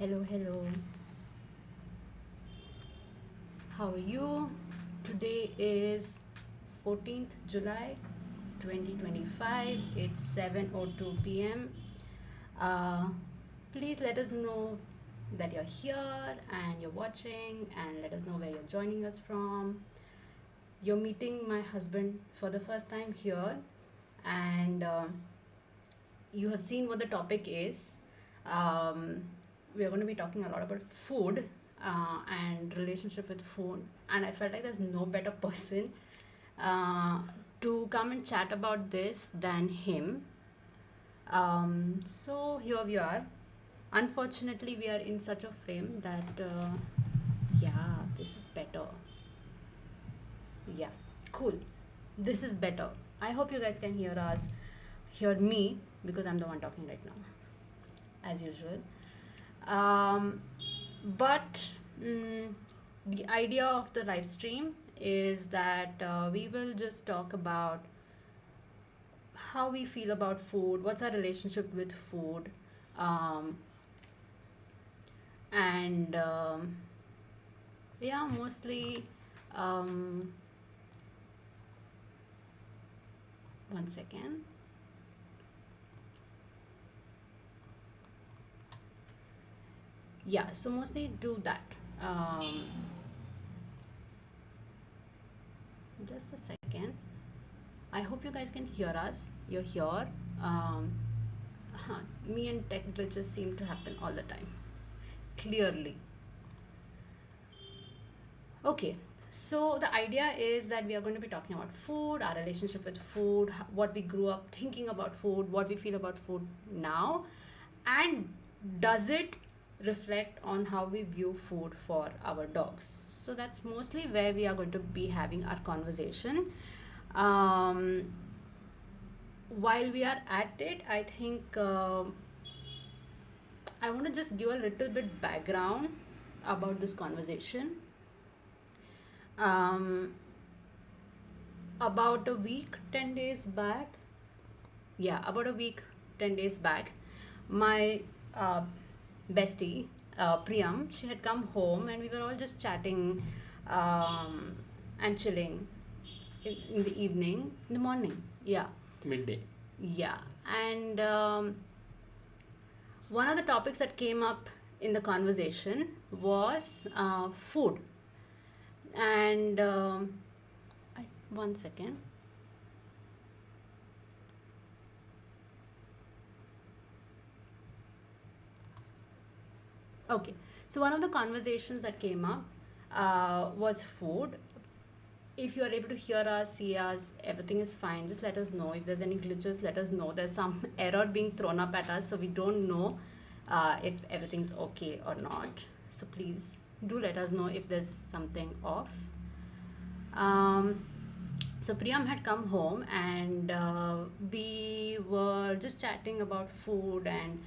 Hello. How are you? Today is 14th July 2025. It's 7:02 p.m. Uh, Please let us know that you're here and you're watching, and let us know where you're joining us from. You're meeting my husband for the first time here, and you have seen what the topic is. We are going to be talking a lot about food and relationship with food, and I felt like there's no better person uh, to come and chat about this than him. So here we are. Unfortunately, we are in such a frame that yeah, this is better. Yeah, cool. This is better. I hope you guys can hear me, because I'm the one talking right now, as usual. Um, but the idea of the live stream is that we will just talk about how we feel about food, what's our relationship with food, um, and yeah, mostly. Um, One second. Yeah, so mostly do that. Just a second. I hope you guys can hear us. You're here. Um, Me and tech glitches seem to happen all the time. Clearly. Okay, so the idea is that we are going to be talking about food, our relationship with food, what we grew up thinking about food, what we feel about food now, and does it reflect on how we view food for our dogs. So that's mostly where we are going to be having our conversation. Um, while we are at it, I think I want to just give a little bit background about this conversation. um, about a week 10 days back, yeah, about a week 10 days back, my uh, bestie, Priyam, she had come home, and we were all just chatting and chilling in the evening, in the morning, yeah, midday. yeah. And one of the topics that came up in the conversation was food. And one second. Okay, so one of the conversations that came up was food. If you are able to hear us, see us, everything is fine. Just let us know. If there's any glitches, let us know. There's some error being thrown up at us, so we don't know if everything's okay or not. So please do let us know if there's something off. So Priyam had come home, and we were just chatting about food and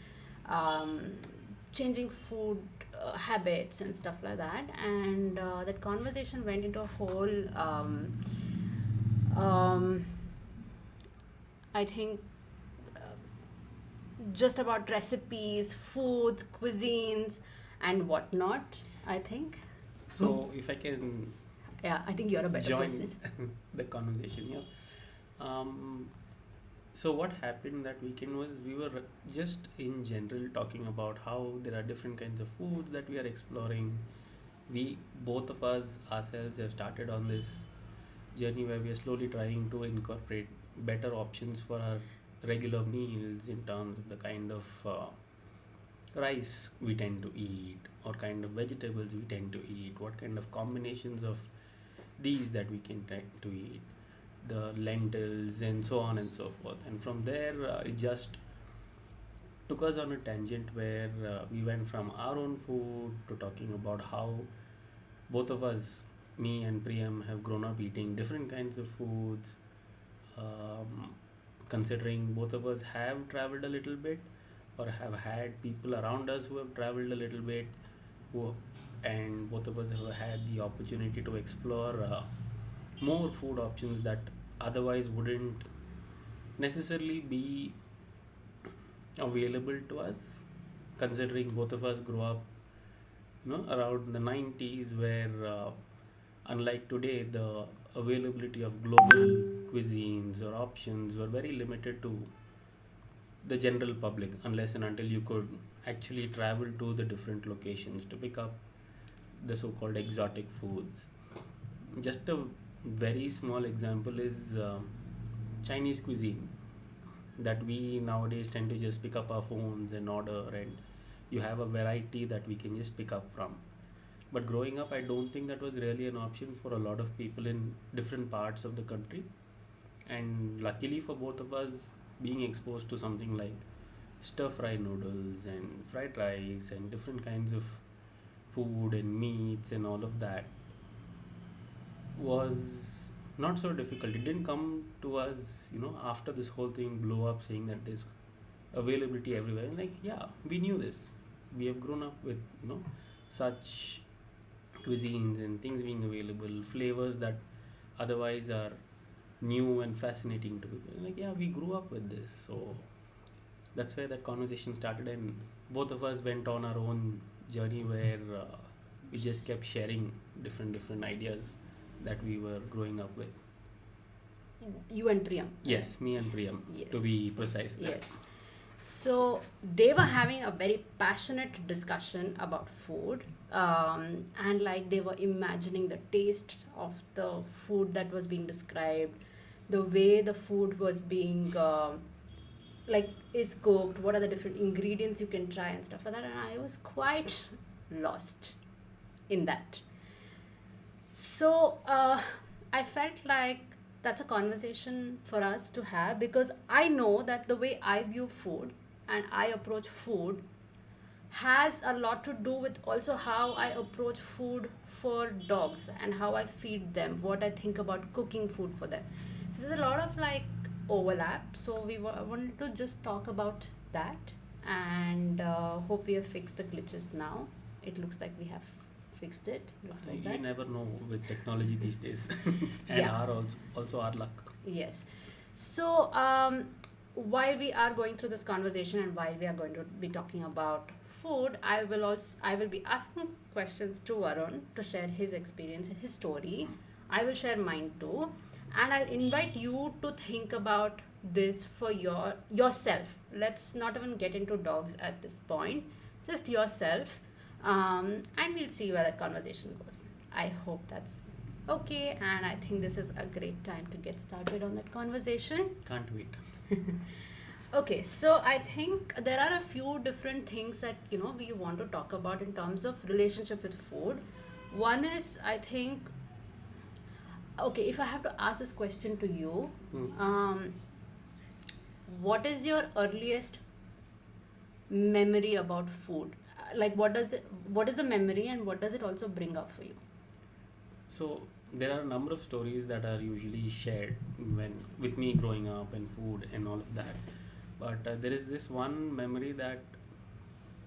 um, changing food habits and stuff like that. And that conversation went into a whole, um, I think, just about recipes, foods, cuisines, and whatnot. I think. So if I can Yeah, I think you're a better join person. the conversation, yeah. So what happened that weekend was we were just in general talking about how there are different kinds of foods that we are exploring. We both of us ourselves have started on this journey where we are slowly trying to incorporate better options for our regular meals in terms of the kind of rice we tend to eat, or kind of vegetables we tend to eat, what kind of combinations of these that we can try to eat, the lentils and so on and so forth. And from there, it just took us on a tangent where we went from our own food to talking about how both of us, me and Priyam, have grown up eating different kinds of foods. Considering both of us have traveled a little bit, or have had people around us who have traveled a little bit, who, and both of us have had the opportunity to explore more food options that otherwise wouldn't necessarily be available to us considering both of us grew up, around the 90s, where unlike today, the availability of global cuisines or options were very limited to the general public, unless and until you could actually travel to the different locations to pick up the so-called exotic foods. Just a very small example is Chinese cuisine, that we nowadays tend to just pick up our phones and order, and you have a variety that we can just pick up from. But growing up, I don't think that was really an option for a lot of people in different parts of the country. And luckily for both of us, being exposed to something like stir fry noodles and fried rice and different kinds of food and meats and all of that was not so difficult. It didn't come to us, after this whole thing blew up, saying that there's availability everywhere. Like, yeah, we knew this. We have grown up with, such cuisines and things being available, flavors that otherwise are new and fascinating to people. Like, yeah, we grew up with this. So that's where that conversation started, and both of us went on our own journey where we just kept sharing different ideas that we were growing up with. You and Priyam. Yes, me and Priyam, Yes. to be precise. Yes. So they were having a very passionate discussion about food, and like they were imagining the taste of the food that was being described, the way the food was being like is cooked, what are the different ingredients you can try and stuff like that. And I was quite lost in that. So I felt like that's a conversation for us to have, because I know that the way I view food and I approach food has a lot to do with also how I approach food for dogs and how I feed them, what I think about cooking food for them. So there's a lot of like overlap. So wanted to just talk about that, and hope we have fixed the glitches now. It looks like we have fixed it. Looks like You that. never know with technology these days. And Yeah. our also our luck. Yes. So, while we are going through this conversation and while we are going to be talking about food, I will be asking questions to Varun to share his experience, his story. I will share mine too, and I'll invite you to think about this for yourself. Let's not even get into dogs at this point, just yourself, and we'll see where that conversation goes. I hope that's okay, and I think this is a great time to get started on that conversation. Can't wait. Okay, so I think there are a few different things that we want to talk about in terms of relationship with food. One is, I think, okay, if I have to ask this question to you, what is your earliest memory about food? Like, what is the memory, and what does it also bring up for you? So there are a number of stories that are usually shared when with me growing up and food and all of that. But there is this one memory that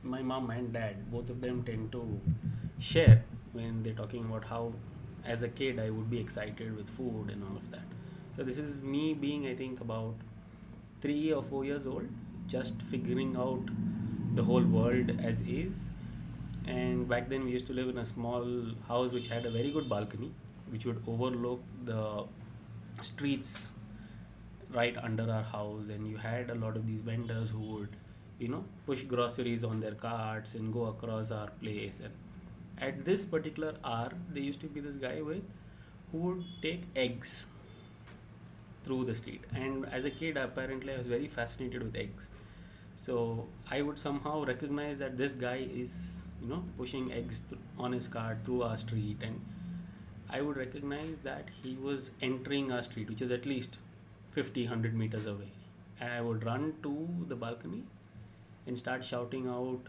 my mom and dad, both of them, tend to share when they're talking about how, as a kid, I would be excited with food and all of that. So this is me being, I think, about 3 or 4 years old, just figuring out the whole world as is. And back then we used to live in a small house which had a very good balcony, which would overlook the streets right under our house. And you had a lot of these vendors who would push groceries on their carts and go across our place. And at this particular hour, there used to be this guy who would take eggs through the street. And as a kid, apparently I was very fascinated with eggs. So I would somehow recognize that this guy is pushing eggs on his cart through our street, and I would recognize that he was entering our street, which is at least 50-100 meters away. And I would run to the balcony and start shouting out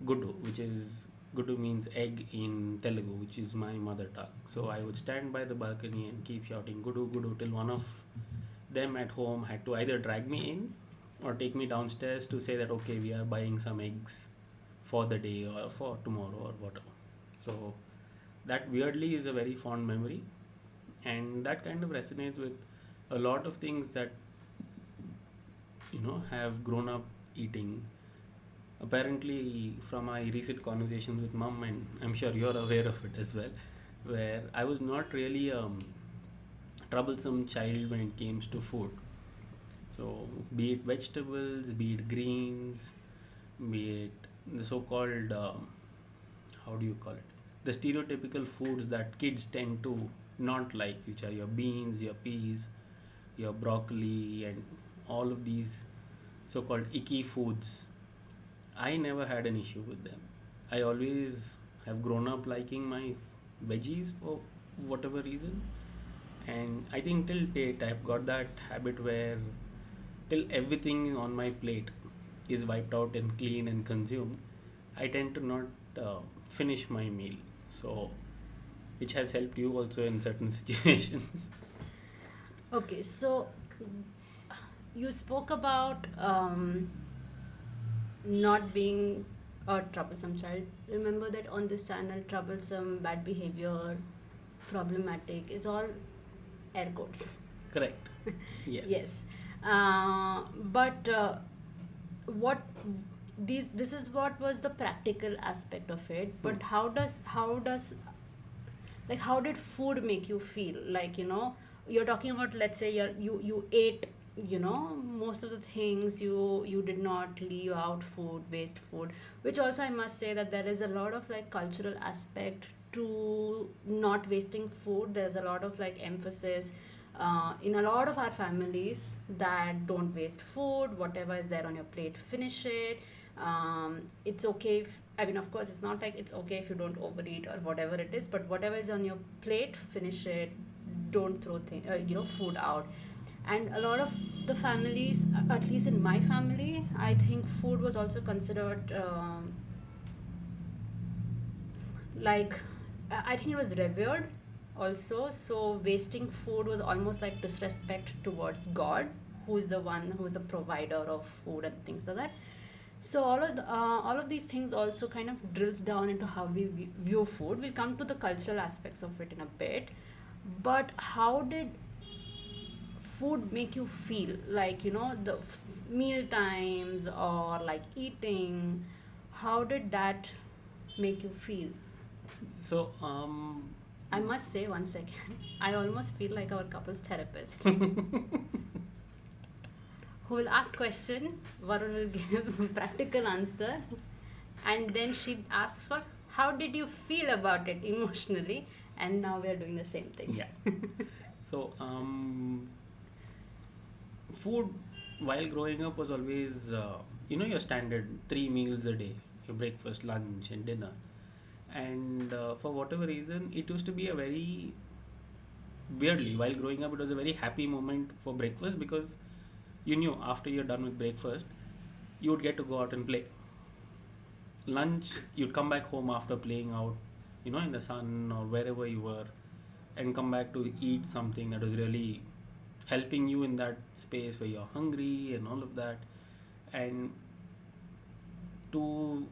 Gudu, which is Gudu means egg in Telugu, which is my mother tongue. So I would stand by the balcony and keep shouting Gudu Gudu till one of them at home had to either drag me in or take me downstairs to say that okay, we are buying some eggs for the day or for tomorrow or whatever. So that weirdly is a very fond memory, and that kind of resonates with a lot of things that have grown up eating. Apparently, from my recent conversations with mom, and I'm sure you're aware of it as well, where I was not really troublesome child when it came to food. So, be it vegetables, be it greens, be it the so-called how do you call it? The stereotypical foods that kids tend to not like, which are your beans, your peas, your broccoli, and all of these so-called icky foods. I never had an issue with them. I always have grown up liking my veggies for whatever reason, and I think till date I've got that habit where till everything on my plate is wiped out and clean and consumed, I tend to not finish my meal. So, which has helped you also in certain situations. Okay, so you spoke about not being a troublesome child. Remember that on this channel, troublesome, bad behavior, problematic is all air quotes. Correct. Yes. Yes. But what this is what was the practical aspect of it. Hmm. But how did food make you feel? Like, you're talking about, let's say you ate, most of the things, you did not leave out food, waste food, which also I must say that there is a lot of like cultural aspect to not wasting food. There's a lot of like emphasis in a lot of our families that don't waste food, whatever is there on your plate, finish it. It's okay if, I mean, of course, it's not like it's okay if you don't overeat or whatever it is, but whatever is on your plate, finish it. Don't throw food out. And a lot of the families, at least in my family, I think food was also considered like I think it was revered also. So wasting food was almost like disrespect towards God, who's the provider of food and things like that. So all of these things also kind of drills down into how we view food. We'll come to the cultural aspects of it in a bit, but how did food make you feel? Like, the meal times or like eating, how did that make you feel? So, I must say, one second, I almost feel like our couples therapist who will ask question, Varun will give practical answer, and then she asks for how did you feel about it emotionally, and now we are doing the same thing. yeah. So, food while growing up was always, your standard 3 meals a day, your breakfast, lunch, and dinner. And for whatever reason, it used to be a very weirdly, while growing up, it was a very happy moment for breakfast because you knew after you're done with breakfast, you would get to go out and play. Lunch, you'd come back home after playing out, in the sun or wherever you were, and come back to eat something that was really helping you in that space where you're hungry and all of that. And to,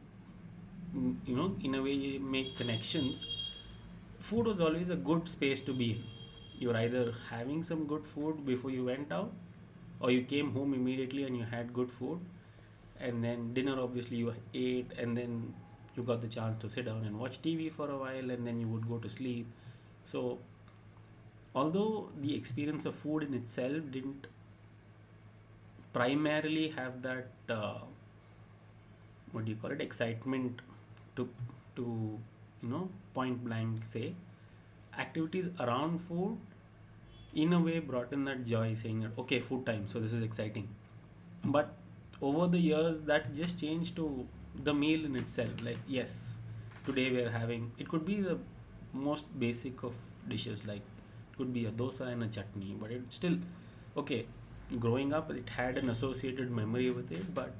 in a way, make connections, food was always a good space to be in. You were either having some good food before you went out, or you came home immediately and you had good food, and then dinner obviously you ate, and then you got the chance to sit down and watch TV for a while, and then you would go to sleep. So although the experience of food in itself didn't primarily have that what do you call it, excitement to point blank say, activities around food in a way brought in that joy, saying that okay, food time, so this is exciting. But over the years that just changed to the meal in itself. Like, yes, today we are having, it could be the most basic of dishes, like it could be a dosa and a chutney, but it's still okay. Growing up, it had an associated memory with it, but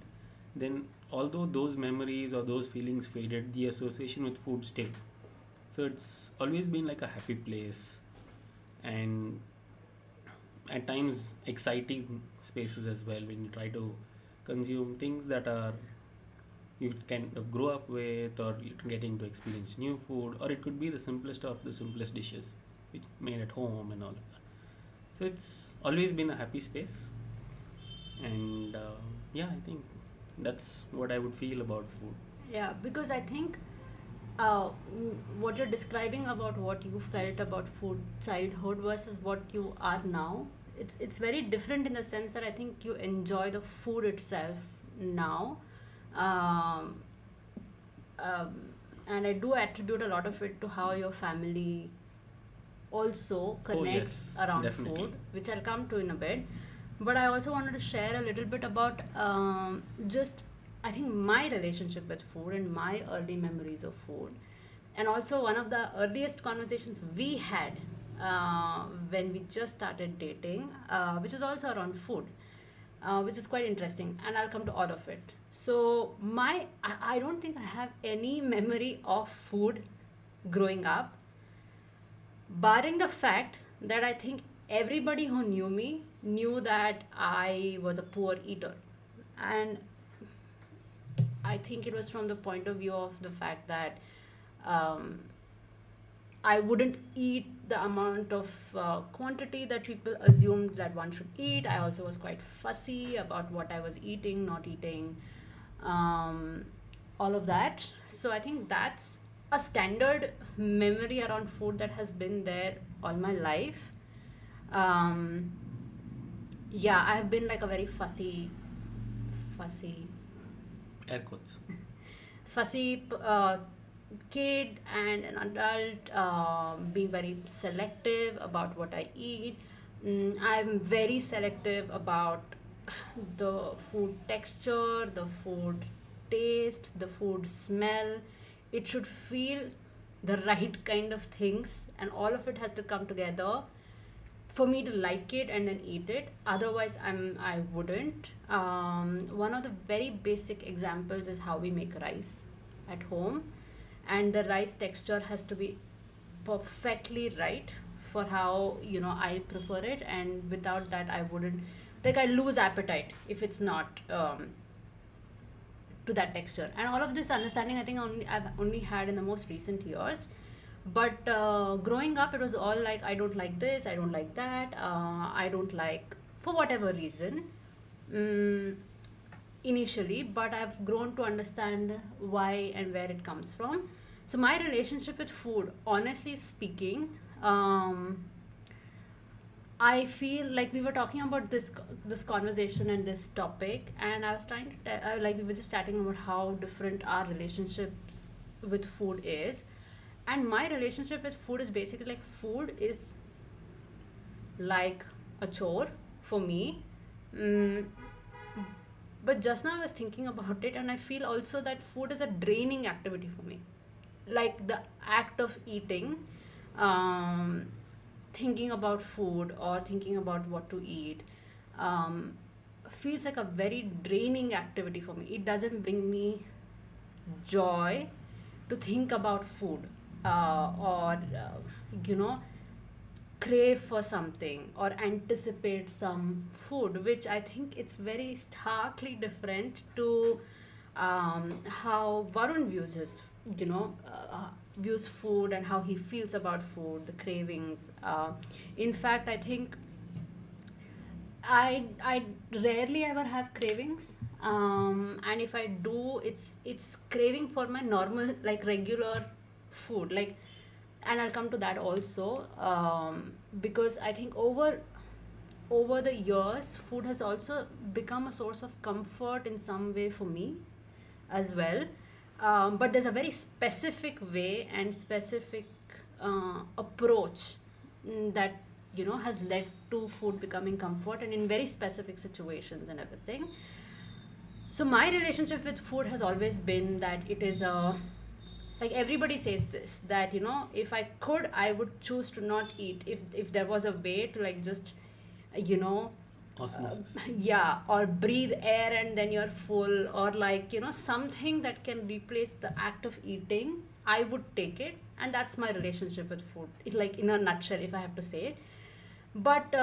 then although those memories or those feelings faded, the association with food stayed. So it's always been like a happy place, and at times exciting spaces as well, when you try to consume things that are you kind of grow up with, or you're getting to experience new food, or it could be the simplest of the simplest dishes which made at home and all of that. So it's always been a happy space, and yeah, I think That's what I would feel about food. Yeah, because I think what you're describing about what you felt about food childhood versus what you are now, it's very different in the sense that I think you enjoy the food itself now. Um, um, and I do attribute a lot of it to how your family also Oh, connects yes, around definitely. food, which I'll come to in a bit. But I also wanted to share a little bit about just, I think, my relationship with food and my early memories of food. And also, one of the earliest conversations we had when we just started dating, which is also around food, which is quite interesting. And I'll come to all of it. So, I don't think I have any memory of food growing up, barring the fact that I think everybody who knew me knew that I was a poor eater. And I think it was from the point of view of the fact that um, I wouldn't eat the amount of quantity that people assumed that one should eat. I also was quite fussy about what I was eating, not eating, um, all of that. So I think that's a standard memory around food that has been there all my life. Um, yeah, I have been like a very fussy Air quotes. fussy kid and an adult, being very selective about what I eat. I'm very selective about the food texture, the food taste, the food smell. It should feel the right kind of things, and all of it has to come together for me to like it and then eat it. Otherwise, I wouldn't. One of the very basic examples is how we make rice at home, and the rice texture has to be perfectly right for how I prefer it, and without that I wouldn't, like, I lose appetite if it's not to that texture. And all of this understanding I think I've only had in the most recent years. But growing up, it was all like, I don't like this, I don't like that, I don't like, for whatever reason, mm, initially. But I've grown to understand why and where it comes from. So my relationship with food, honestly speaking, I feel like we were talking about this conversation and this topic, and I was trying to like, we were just chatting about how different our relationships with food is. And my relationship with food is basically like, food is like a chore for me. mm, but just now I was thinking about it, and I feel also that food is a draining activity for me. Like, the act of eating, um, thinking about food or thinking about what to eat, um, feels like a very draining activity for me. It doesn't bring me joy to think about food, or you know crave for something or anticipate some food, which I think it's very starkly different to how Varun views his, views food, and how he feels about food, the cravings. In fact, I think I rarely ever have cravings, and if I do, it's craving for my normal, like, regular food, like. And I'll come to that also, because I think over the years, food has also become a source of comfort in some way for me as well. But there's a very specific way and specific approach, that has led to food becoming comfort, and in very specific situations and everything. So my relationship with food has always been that it is a, like, everybody says this, that if I could, I would choose to not eat, if there was a way to, like, just you know Osmosis. yeah, or breathe air and then you're full, or, like, something that can replace the act of eating, I would take it. And that's my relationship with food, like, in a nutshell, if I have to say it. But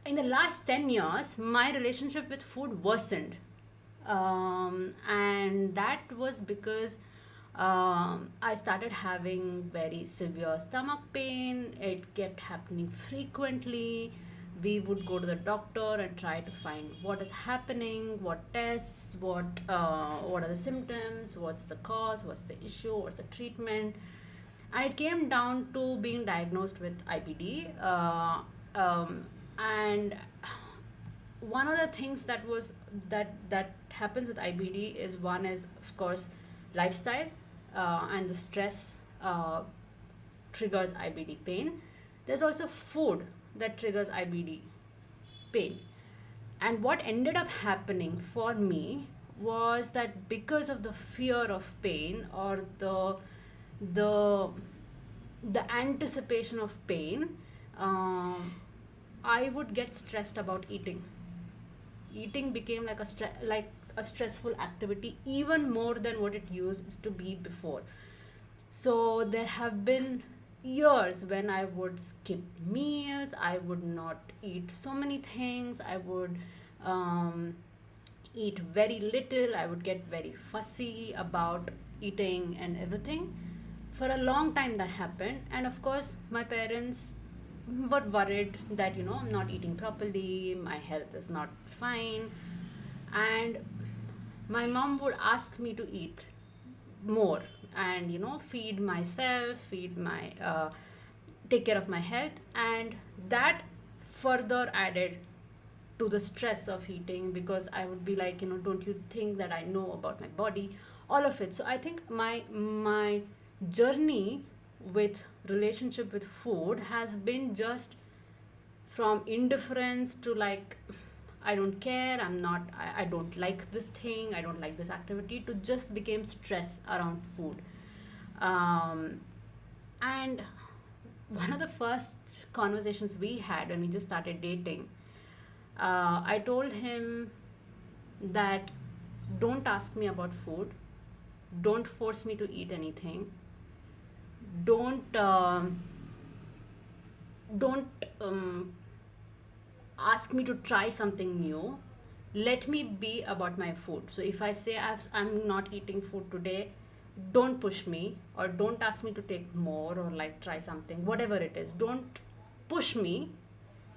in the last 10 years, my relationship with food worsened. And that was because I started having very severe stomach pain. It kept happening frequently. We would go to the doctor and try to find what is happening, what tests, what are the symptoms, what's the cause, what's the issue, what's the treatment. And it came down to being diagnosed with IBD. And one of the things that happens with IBD is, one is of course lifestyle, and the stress triggers IBD pain. There's also food that triggers IBD pain. And what ended up happening for me was that because of the fear of pain, or the anticipation of pain, I would get stressed about eating. Eating became like a stressful activity, even more than what it used to be before. So there have been years when I would skip meals, I would not eat so many things, I would eat very little, I would get very fussy about eating and everything. For a long time that happened, and of course my parents were worried that, I'm not eating properly, my health is not fine. And my mom would ask me to eat more, and feed myself, take care of my health. And that further added to the stress of eating, because I would be like, don't you think that I know about my body, all of it. So I think my journey with relationship with food has been just from indifference to like, I don't care, I don't like this thing, I don't like this activity, to just became stress around food. And one of the first conversations we had when we just started dating, I told him that don't ask me about food, don't force me to eat anything, don't ask me to try something new. Let me be about my food. So if I say I'm not eating food today, don't push me, or don't ask me to take more, or like try something, whatever it is. Don't push me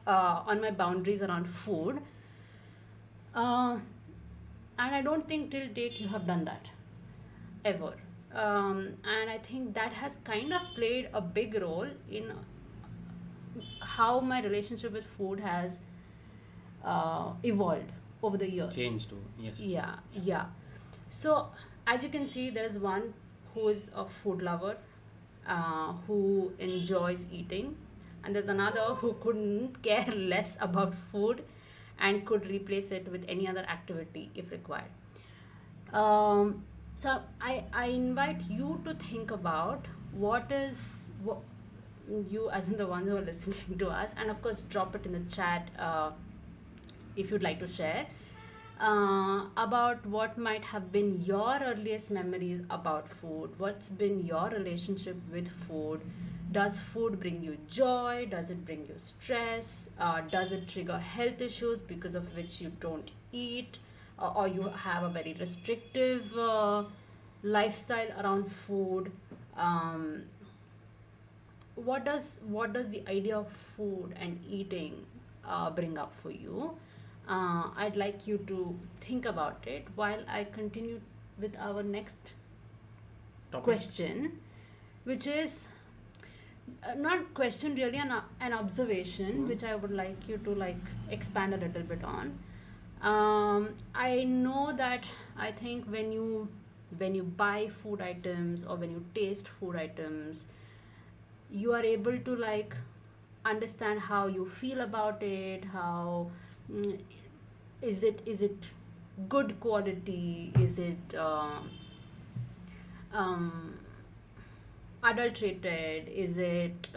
on my boundaries around food. And I don't think till date you have done that ever. And I think that has kind of played a big role in how my relationship with food has evolved over the years. Changed too, yes. Yeah. So as you can see, there is one who is a food lover, who enjoys eating, and there's another who couldn't care less about food and could replace it with any other activity if required. So I invite you to think about what you, as in the ones who are listening to us, and of course drop it in the chat if you'd like to share about what might have been your earliest memories about food. What's been your relationship with food? Does food bring you joy? Does it bring you stress? Does it trigger health issues because of which you don't eat, or you have a very restrictive lifestyle around food? What does the idea of food and eating bring up for you? I'd like you to think about it while I continue with our next Topic. question, which is not question, really an observation, which I would like you to like expand a little bit on. I know that I think when you buy food items, or when you taste food items, you are able to like understand how you feel about it, how is it good quality, is it adulterated, is it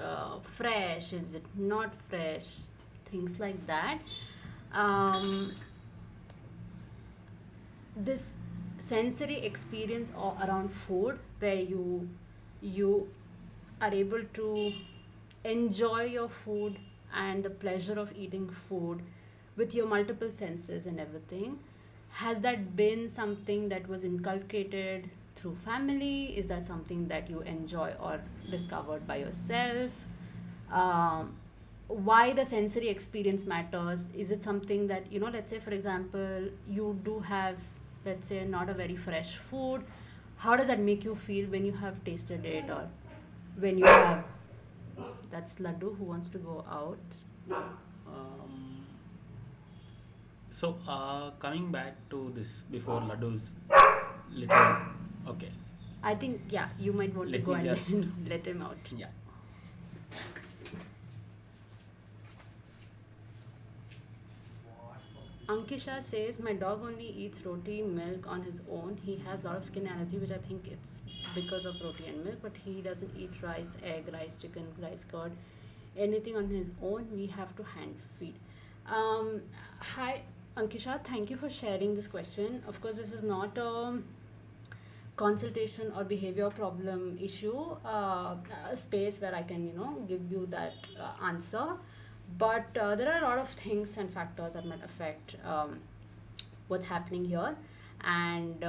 fresh, is it not fresh, things like that. This sensory experience around food, where you are able to enjoy your food and the pleasure of eating food with your multiple senses and everything, has that been something that was inculcated through family? Is that something that you enjoy or discovered by yourself? why the sensory experience matters. Is it something that, let's say, for example, you do have, let's say, not a very fresh food. How does that make you feel when you have tasted it, or when you have, that's Laddu who wants to go out. Um, so, coming back to this before Laddu's little. Okay, I think, yeah, you might want to let go me and just. let him out. Yeah. Ankisha says, my dog only eats roti milk on his own. He has a lot of skin allergy, which I think it's because of roti and milk, but he doesn't eat rice, egg, rice, chicken, rice curd, anything on his own. We have to hand feed. Hi, Ankisha, thank you for sharing this question. Of course, this is not a consultation or behavior problem issue, a space where I can, give you that answer. But there are a lot of things and factors that might affect what's happening here, and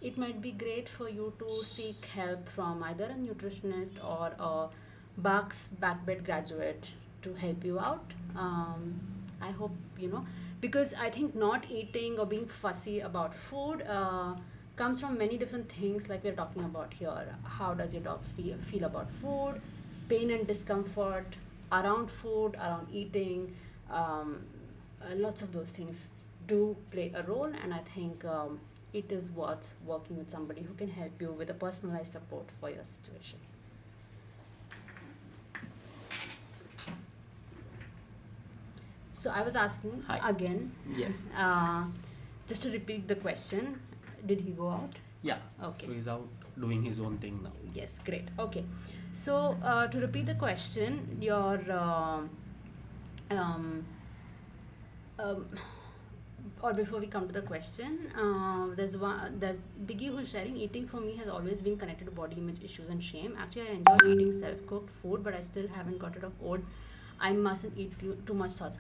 it might be great for you to seek help from either a nutritionist or a BHARCS backbed graduate to help you out. I hope, because I think not eating or being fussy about food comes from many different things, like we're talking about here. How does your dog feel about food, pain and discomfort around food, around eating? Lots of those things do play a role, and I think it is worth working with somebody who can help you with a personalized support for your situation. So I was asking Hi. again, Yes. just to repeat the question. Did he go out? Yeah. Okay. So he's out doing his own thing now. Yes, great. Okay. So to repeat the question, your or before we come to the question, there's Biggie who's sharing, eating for me has always been connected to body image issues and shame. Actually, I enjoy eating self-cooked food, but I still haven't got rid of old I mustn't eat too much thoughts.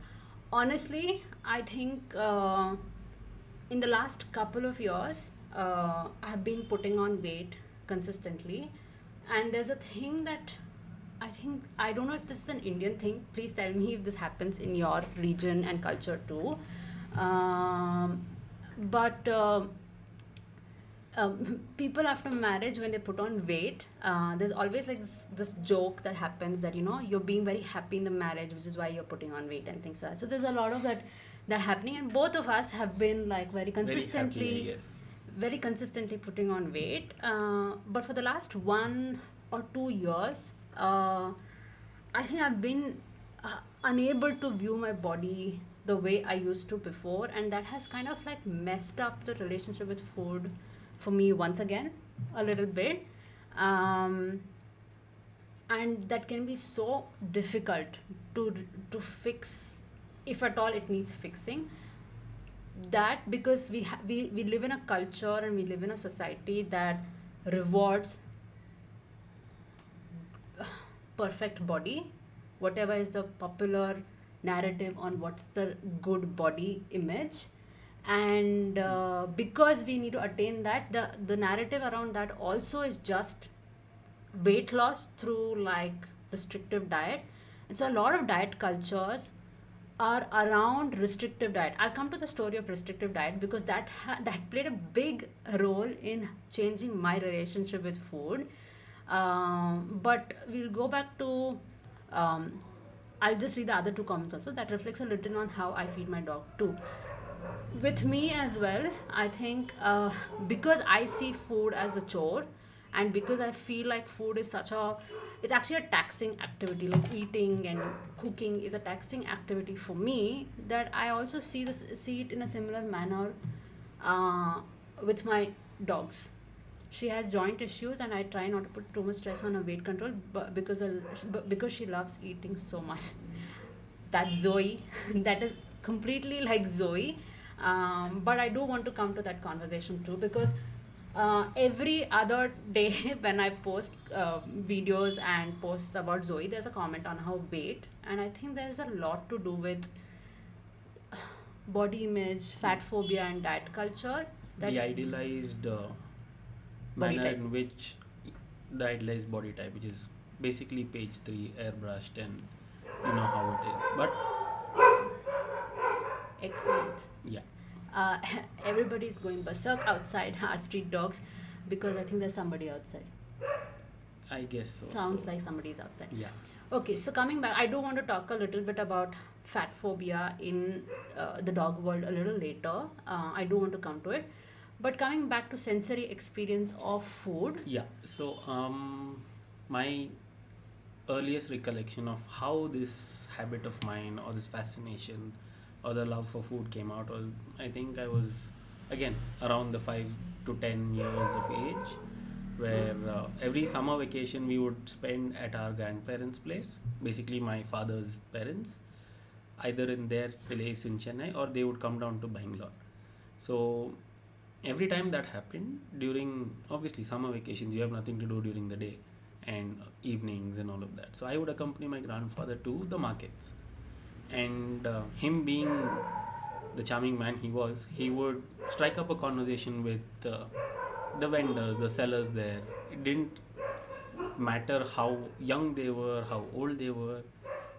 Honestly, I think in the last couple of years, I have been putting on weight consistently, and there's a thing that I don't know if this is an Indian thing. Please tell me if this happens in your region and culture too. But people after marriage, when they put on weight, there's always like this joke that happens that you're being very happy in the marriage, which is why you're putting on weight and things like that. So there's a lot of that happening, and both of us have been like very consistently Very happy, yes. very consistently putting on weight. But for the last 1 or 2 years, I think I've been unable to view my body the way I used to before, and that has kind of like messed up the relationship with food for me once again a little bit. And that can be so difficult to fix, if at all it needs fixing. That because we live in a culture and we live in a society that rewards perfect body, whatever is the popular narrative on what's the good body image. And because we need to attain that, the narrative around that also is just weight loss through like restrictive diet. And so a lot of diet cultures are around restrictive diet. I'll come to the story of restrictive diet because that played a big role in changing my relationship with food. But we'll go back to I'll just read the other two comments also that reflects a little on how I feed my dog too. With me as well, I think because I see food as a chore, and because I feel like food is it's actually a taxing activity, like eating and cooking is a taxing activity for me, that I also see it in a similar manner with my dogs. She has joint issues, and I try not to put too much stress on her weight control, but because she loves eating so much. That's Zoe. That is completely like Zoe. But I do want to come to that conversation too, because every other day when I post videos and posts about Zoe, there's a comment on her weight, and I think there's a lot to do with body image, fat phobia, and diet culture. The idealized Body manner type. in which the idealized body type, which is basically page 3, airbrushed and you know how it is. But Excellent. yeah, Uh, everybody's going berserk outside our street dogs because I think there's somebody outside. I guess so. Sounds So like somebody's outside. yeah, Okay, so coming back, I do want to talk a little bit about fat phobia in the dog world a little later. I do want to come to it. But coming back to sensory experience of food, yeah. So my earliest recollection of how this habit of mine or this fascination or the love for food came out was, I think I was again around the 5 to 10 years of age, where every summer vacation we would spend at our grandparents' place, basically my father's parents, either in their place in Chennai or they would come down to Bangalore. So every time that happened during, obviously, summer vacations, you have nothing to do during the day and evenings and all of that. So I would accompany my grandfather to the markets, and him being the charming man he was, he would strike up a conversation with the vendors, the sellers there. It didn't matter how young they were, how old they were.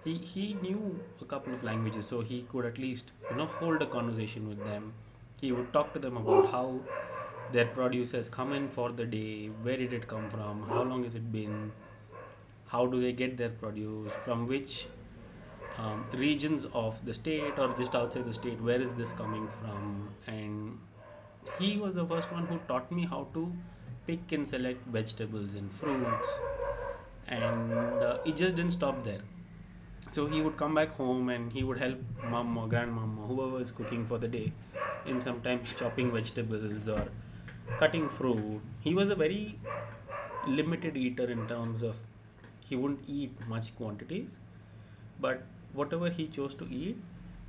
He knew a couple of languages, so he could at least, hold a conversation with them. He would talk to them about how their produce has come in for the day, where did it come from, how long has it been, how do they get their produce, from which regions of the state or just outside the state, where is this coming from. And he was the first one who taught me how to pick and select vegetables and fruits. And it just didn't stop there. So he would come back home and he would help mom or grandmom or whoever is cooking for the day in sometimes chopping vegetables or cutting fruit. He was a very limited eater in terms of he wouldn't eat much quantities, but whatever he chose to eat,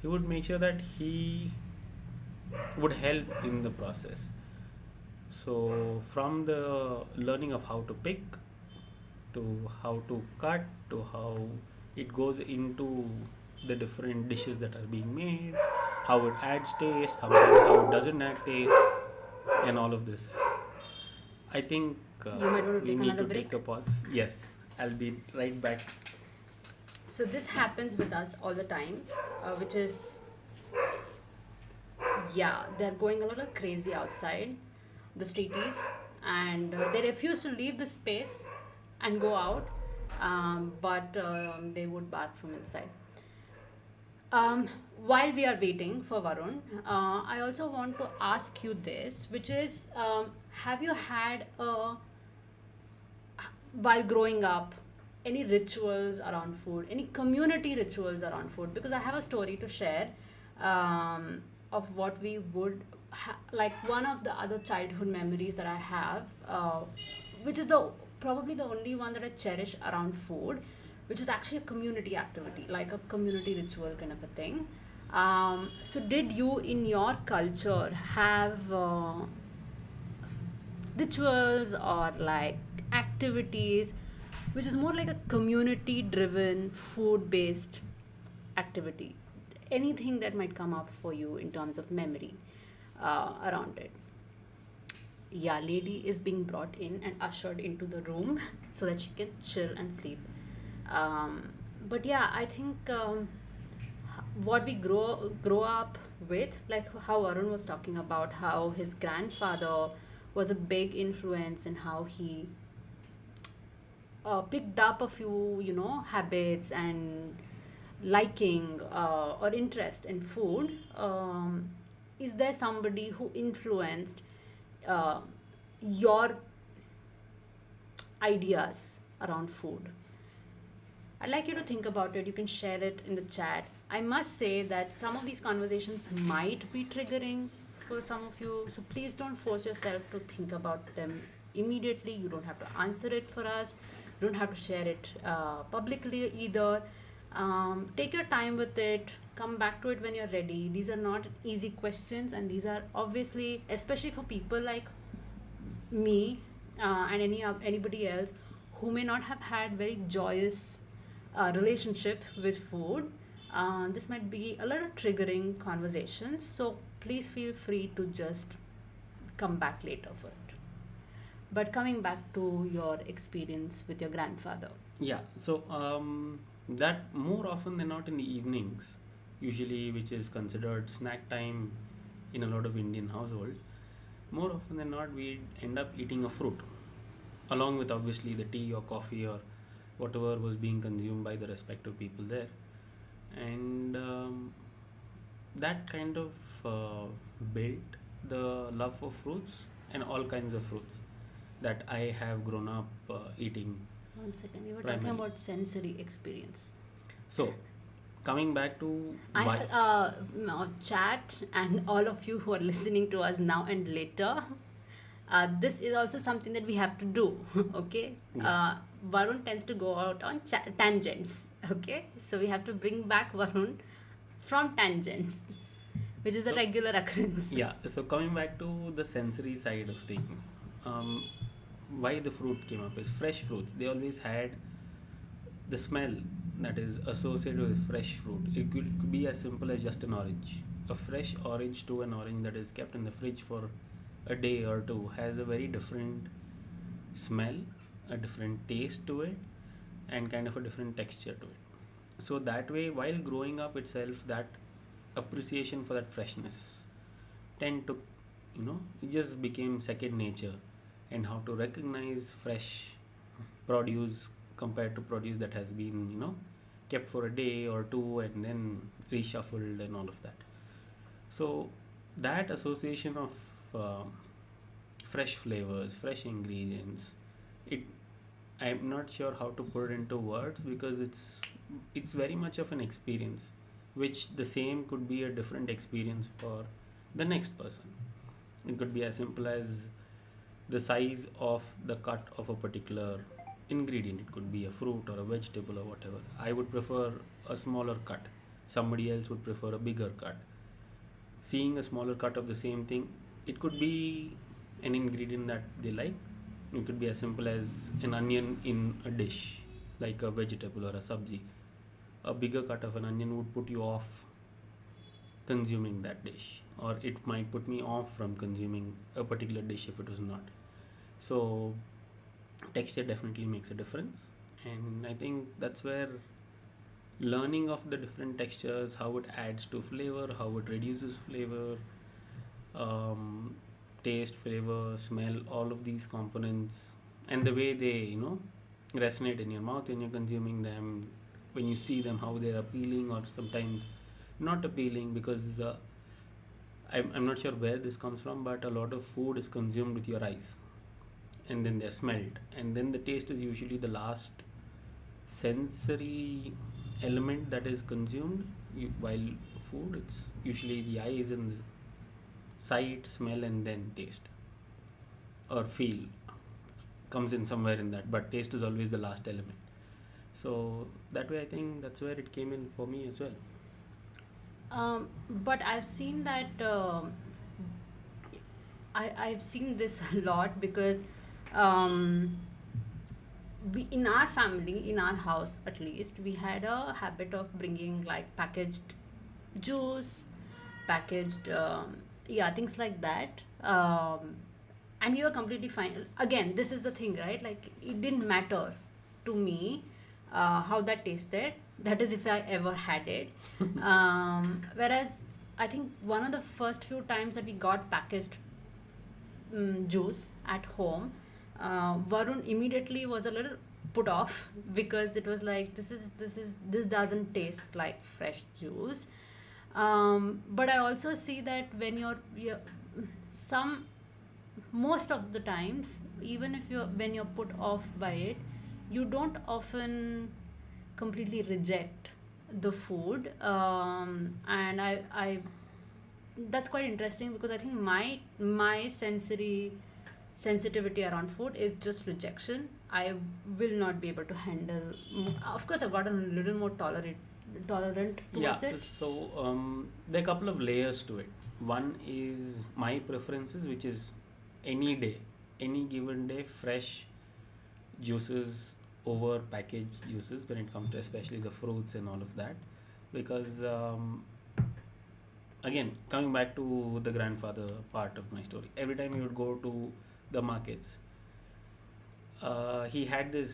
he would make sure that he would help in the process. So from the learning of how to pick to how to cut to how it goes into the different dishes that are being made, how it adds taste, sometimes how it doesn't add taste, and all of this. I think you might want to we take need another to break. take a pause. Yes, I'll be right back. So this happens with us all the time, which is, yeah, they're going a little crazy outside, the streeties, and they refuse to leave the space and go out, but they would bark from inside. While we are waiting for Varun, I also want to ask you this, which is, have you had while growing up, any rituals around food, any community rituals around food? Because I have a story to share of what we would like. One of the other childhood memories that I have, which is the probably the only one that I cherish around food, which is actually a community activity, like a community ritual kind of a thing. So, did you in your culture have rituals or like activities which is more like a community driven food based activity? Anything that might come up for you in terms of memory around it? Yeah, lady is being brought in and ushered into the room so that she can chill and sleep. But yeah, I think what we grow up with, like how Arun was talking about how his grandfather was a big influence in how he picked up a few, habits and liking or interest in food. Is there somebody who influenced uh, your ideas around food? I'd like you to think about it. You can share it in the chat. I must say that some of these conversations might be triggering for some of you, so please don't force yourself to think about them immediately. You don't have to answer it for us, you don't have to share it publicly either. Take your time with it, come back to it when you're ready. These are not easy questions, and these are obviously, especially for people like me and anybody else who may not have had very joyous relationship with food. This might be a little triggering conversation, so please feel free to just come back later for it. But coming back to your experience with your grandfather. Yeah, so That more often than not in the evenings, usually, which is considered snack time in a lot of Indian households, more often than not we end up eating a fruit along with obviously the tea or coffee or whatever was being consumed by the respective people there. And that kind of built the love for fruits and all kinds of fruits that I have grown up eating 1 second, we were talking primarily. about sensory experience. So, coming back to I why. chat and all of you who are listening to us now and later. This is also something that we have to do. Okay, Yeah. Varun tends to go out on tangents. Okay, so we have to bring back Varun from tangents, which is a So, regular occurrence. yeah, so coming back to the sensory side of things, um, why the fruit came up is fresh fruits. They always had the smell that is associated with fresh fruit. It could be as simple as just an orange. A fresh orange to an orange that is kept in the fridge for a day or two has a very different smell, a different taste to it, and kind of a different texture to it. So, that way, while growing up itself, that appreciation for that freshness tend to, it just became second nature, and how to recognize fresh produce compared to produce that has been kept for a day or two and then reshuffled and all of that. So that association of fresh flavors, fresh ingredients, it I'm not sure how to put it into words because it's very much of an experience, which the same could be a different experience for the next person. It could be as simple as the size of the cut of a particular ingredient. It could be a fruit or a vegetable or whatever. I would prefer a smaller cut. Somebody else would prefer a bigger cut. Seeing a smaller cut of the same thing, it could be an ingredient that they like. It could be as simple as an onion in a dish, like a vegetable or a sabzi. A bigger cut of an onion would put you off consuming that dish, or it might put me off from consuming a particular dish if it was not. So, texture definitely makes a difference, and I think that's where learning of the different textures, how it adds to flavor, how it reduces flavor, um, taste, flavor, smell, all of these components, and the way they resonate in your mouth when you're consuming them, when you see them, how they're appealing or sometimes not appealing because I'm not sure where this comes from, but a lot of food is consumed with your eyes and then they're smelled, and then the taste is usually the last sensory element that is consumed. While food, it's usually the eyes and the sight, smell, and then taste or feel comes in somewhere in that, but taste is always the last element. So that way, I think that's where it came in for me as well. But I've seen that I've seen this a lot because um, we in our family, in our house at least, we had a habit of bringing like packaged juice, packaged yeah, things like that. And we were completely fine. Again, this is the thing, right? Like it didn't matter to me how that tasted. That is, if I ever had it. Whereas I think one of the first few times that we got packaged juice at home, Varun immediately was a little put off because it was like this doesn't taste like fresh juice. But I also see that when you're some most of the times, even if you're when you're put off by it, you don't often completely reject the food. And I that's quite interesting because I think my sensory sensitivity around food is just rejection. I will not be able to handle. Of course, I've gotten a little more tolerant Yeah, towards it. so there are a couple of layers to it. One is my preferences, which is any day, any given day, fresh juices over packaged juices when it comes to especially the fruits and all of that. Because again, coming back to the grandfather part of my story, every time he would go to the markets,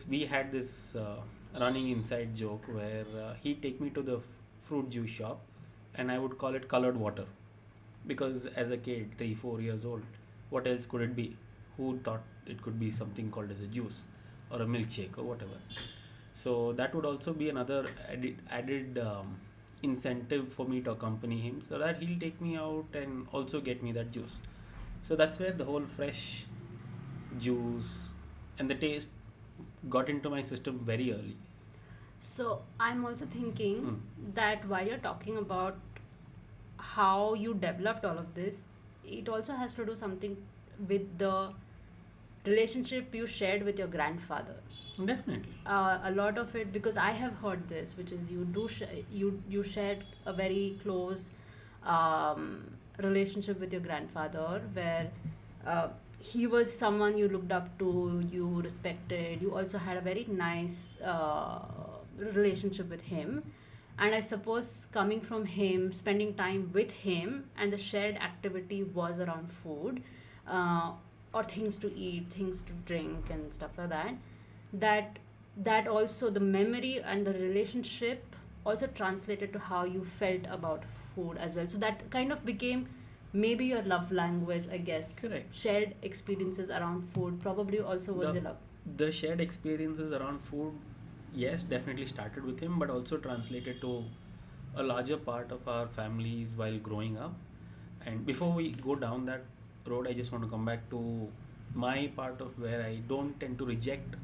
we had this running inside joke where he'd take me to the fruit juice shop and I would call it colored water because as a kid, 3-4 years old, what else could it be? Who thought it could be something called as a juice or a milkshake or whatever? So that would also be another added incentive for me to accompany him so that he'll take me out and also get me that juice. So that's where the whole fresh juice and the taste got into my system very early. So I'm also thinking Hmm. that while you're talking about how you developed all of this, it also has to do something with the relationship you shared with your grandfather. Definitely. A lot of it, because I have heard this, which is you shared a very close relationship with your grandfather, where he was someone you looked up to, you respected. You also had a very nice relationship with him, and I suppose coming from him, spending time with him, and the shared activity was around food, uh, or things to eat, things to drink, and stuff like that. That that also the memory and the relationship also translated to how you felt about food as well. So that kind of became maybe your love language, I guess. Correct. Shared experiences around food probably also was The your love. the shared experiences around food, yes, definitely started with him, but also translated to a larger part of our families while growing up. And before we go down that road, I just want to come back to my part of where I don't tend to reject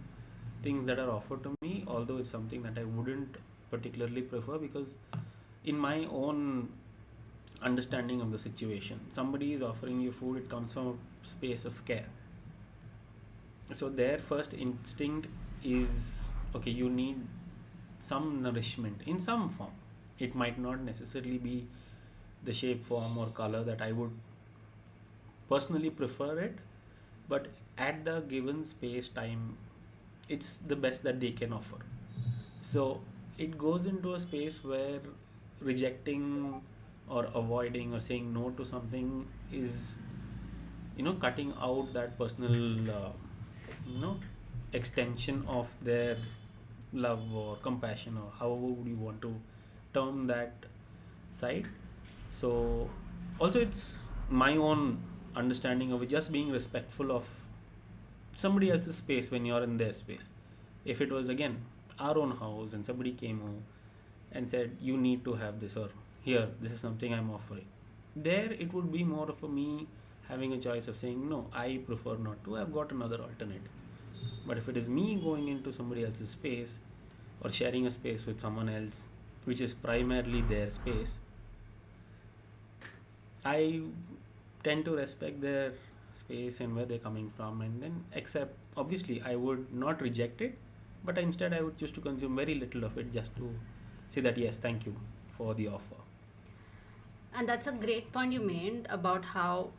things that are offered to me, although it's something that I wouldn't particularly prefer because, in my own understanding of the situation, somebody is offering you food, it comes from a space of care. So, their first instinct is okay, you need some nourishment in some form. It might not necessarily be the shape, form, or color that I would personally prefer it, but at the given space, time, it's the best that they can offer. So it goes into a space where rejecting or avoiding or saying no to something is, cutting out that personal, you know, extension of their love or compassion or however would you want to term that side. So also it's my own understanding of it, just being respectful of somebody else's space when you're in their space. If it was again our own house and somebody came home and said you need to have this, or here this is something I'm offering, there it would be more of a me having a choice of saying no, I prefer not to, I've got another alternative. But if it is me going into somebody else's space or sharing a space with someone else which is primarily their space, I tend to respect their space and where they're coming from and then accept. Obviously, I would not reject it, but instead I would choose to consume very little of it just to say that yes, thank you for the offer. And that's a great point you made about how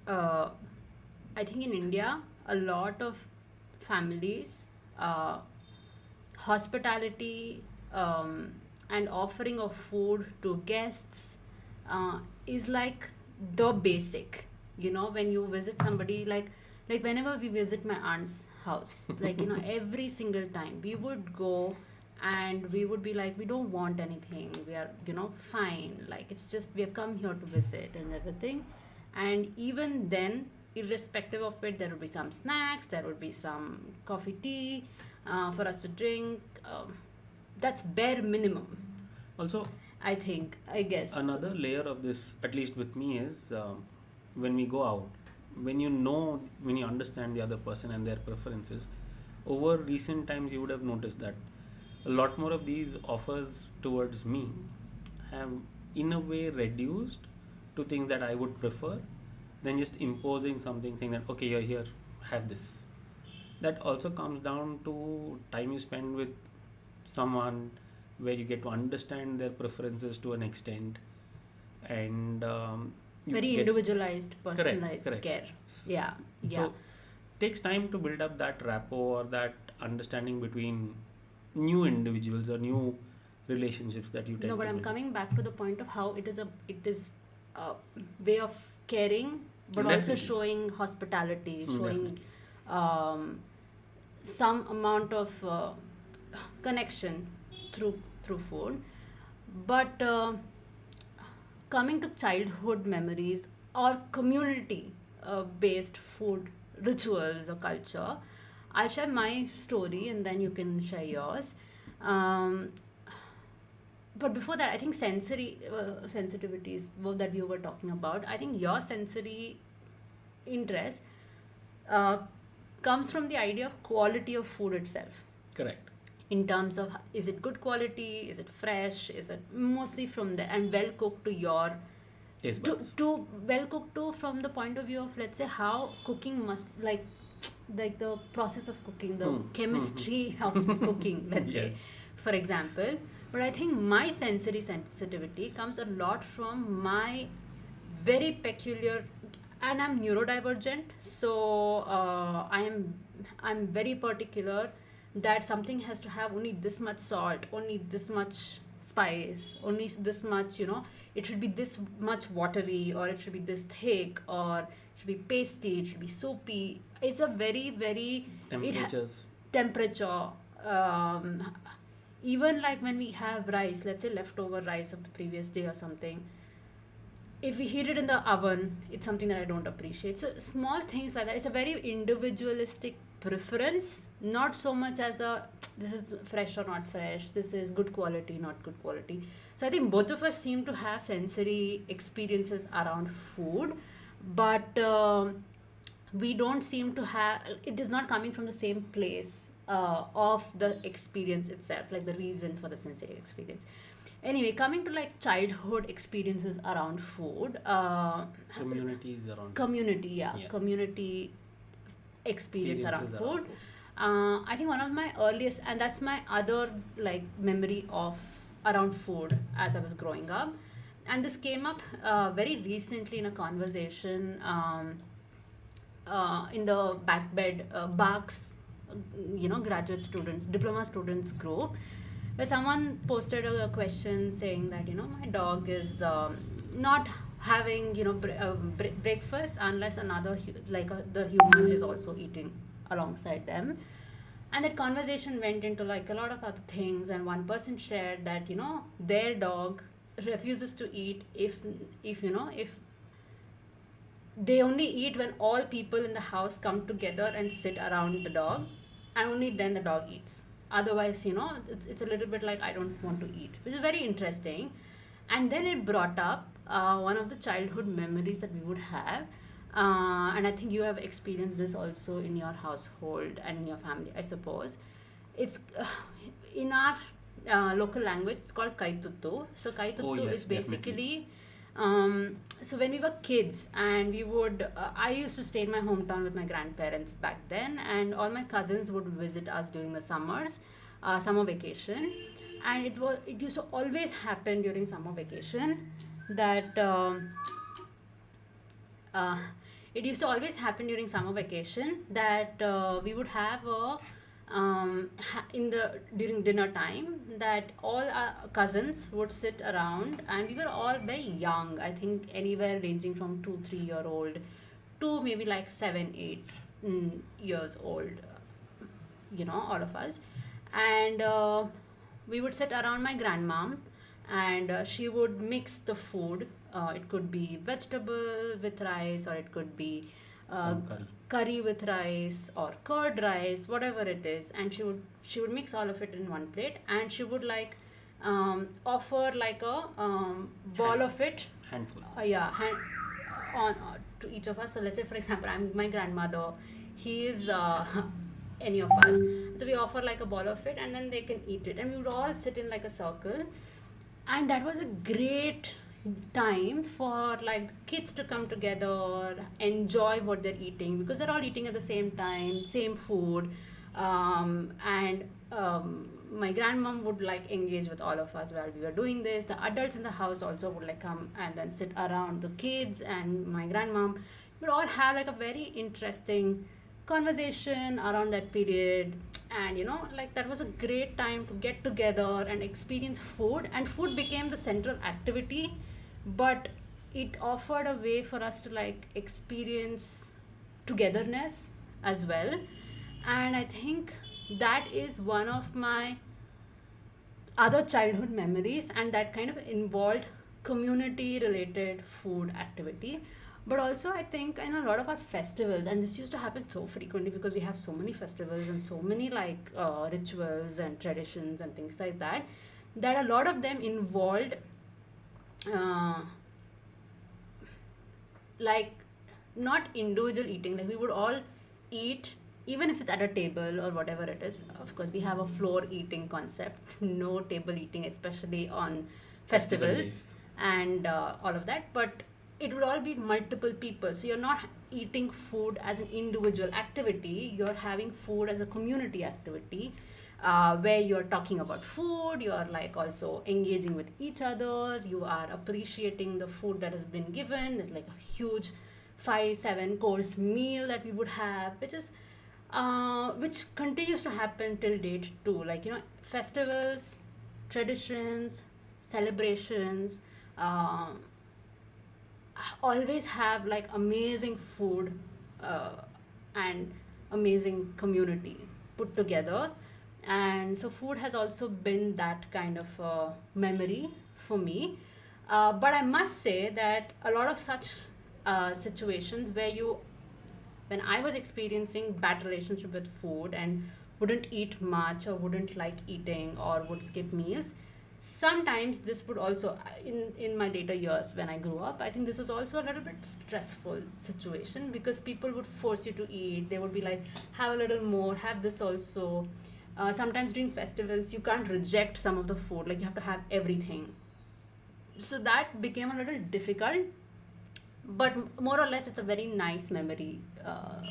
uh, I think in India, a lot of families, uh, hospitality, and offering of food to guests is like the basic. You know, when you visit somebody, like whenever we visit my aunt's house, like every single time we would go and we would be like, we don't want anything, we are fine, like it's just we have come here to visit and everything. And even then, irrespective of it, there would be some snacks, there would be some coffee, tea, for us to drink. That's bare minimum, Also, I think, I guess. another layer of this, at least with me, is when we go out, when you understand the other person and their preferences, over recent times you would have noticed that a lot more of these offers towards me have, in a way, reduced to things that I would prefer than just imposing something saying that, okay, you're here, have this. That also comes down to time you spend with someone where you get to understand their preferences to an extent and you Very get individualized, correct personalized correct care. Yeah, yeah. so takes time to build up that rapport or that understanding between new individuals or new relationships that you tend No, but to I'm build. coming back to the point of how it is a way of caring, but also Definitely. showing hospitality, showing Definitely. um, some amount of connection through food. But coming to childhood memories or community based food rituals or culture, I'll share my story and then you can share yours. um, but before that, I think sensory sensitivities that we were talking about, I think your sensory interest uh, comes from the idea of quality of food itself, Correct. in terms of is it good quality, is it fresh, is it mostly from the and well cooked to your Yes, buds. to well cooked to from the point of view of, let's say, how cooking must like the process of cooking, the chemistry of cooking, let's say, Yes. for example. But I think my sensory sensitivity comes a lot from my very peculiar, and I'm neurodivergent, so I'm very particular that something has to have only this much salt, only this much spice, only this much, it should be this much watery, or it should be this thick, or it should be pasty, it should be soapy. It's a very, very Temperatures. temperature. Even like when we have rice, let's say leftover rice of the previous day or something, if we heat it in the oven, it's something that I don't appreciate. So small things like that. It's a very individualistic preference, not so much as a this is fresh or not fresh, this is good quality, not good quality. So I think both of us seem to have sensory experiences around food, but we don't seem to have. It is not coming from the same place of the experience itself, like the reason for the sensory experience. Anyway, coming to like childhood experiences around food, Communities around. community, yeah, Yes. community experience around Experiences food. food. I think one of my earliest, and that's my other like memory of around food as I was growing up, and this came up very recently in a conversation in the back bed BHARCS, graduate students, diploma students group, where someone posted a question saying that my dog is not having breakfast unless another the human is also eating alongside them. And that conversation went into like a lot of other things, and one person shared that their dog refuses to eat if they only eat when all people in the house come together and sit around the dog, and only then the dog eats. Otherwise, it's a little bit like I don't want to eat, which is very interesting. And then it brought up one of the childhood memories that we would have. And I think you have experienced this also in your household and in your family, I suppose. It's in our local language, it's called kaituttu. So kaituttu yes, is basically so when we were kids, and we would I used to stay in my hometown with my grandparents back then, and all my cousins would visit us during the summer vacation. And it used to always happen during summer vacation that it used to always happen during summer vacation that we would have a during dinner time, that all our cousins would sit around, and we were all very young. I think anywhere ranging from 2-3 year old to maybe like 7-8 years old, all of us. And we would sit around my grandmom, and she would mix the food. It could be vegetable with rice, or it could be Some curry. curry with rice or curd rice, whatever it is. And she would mix all of it in one plate, and she would like offer like a ball of it. Handful. On to each of us. So let's say, for example, I'm my grandmother, he is any of us. So we offer like a ball of it, and then they can eat it, and we would all sit in like a circle. And that was a great time for like kids to come together, enjoy what they're eating, because they're all eating at the same time, same food. And my grandmom would like engage with all of us while we were doing this. The adults in the house also would like come and then sit around the kids and my grandmom. We'd all have like a very interesting conversation around that period. And like that was a great time to get together and experience food, and food became the central activity, but it offered a way for us to like experience togetherness as well. And I think that is one of my other childhood memories, and that kind of involved community related food activity. But also I think in a lot of our festivals, and this used to happen so frequently because we have so many festivals and so many like rituals and traditions and things like that, that a lot of them involved uh, like not individual eating, like we would all eat even if it's at a table or whatever it is. Of course we have a floor eating concept, no table eating, especially on Festival festivals days. and all of that. But it would all be multiple people, so you're not eating food as an individual activity, you're having food as a community activity, where you're talking about food, you're like also engaging with each other, you are appreciating the food that has been given. It's like a huge 5-7 course meal that we would have, which continues to happen till date too. Like, you know, festivals, traditions, celebrations, um, always have like amazing food uh, and amazing community put together. And so food has also been that kind of memory for me. But I must say that a lot of such situations where you when I was experiencing bad relationship with food and wouldn't eat much or wouldn't like eating or would skip meals, sometimes this would also in my later years when I grew up, I think this was also a little bit stressful situation because people would force you to eat. They would be like, have a little more, have this also. Sometimes during festivals you can't reject some of the food, like you have to have everything. So that became a little difficult, but more or less it's a very nice memory, and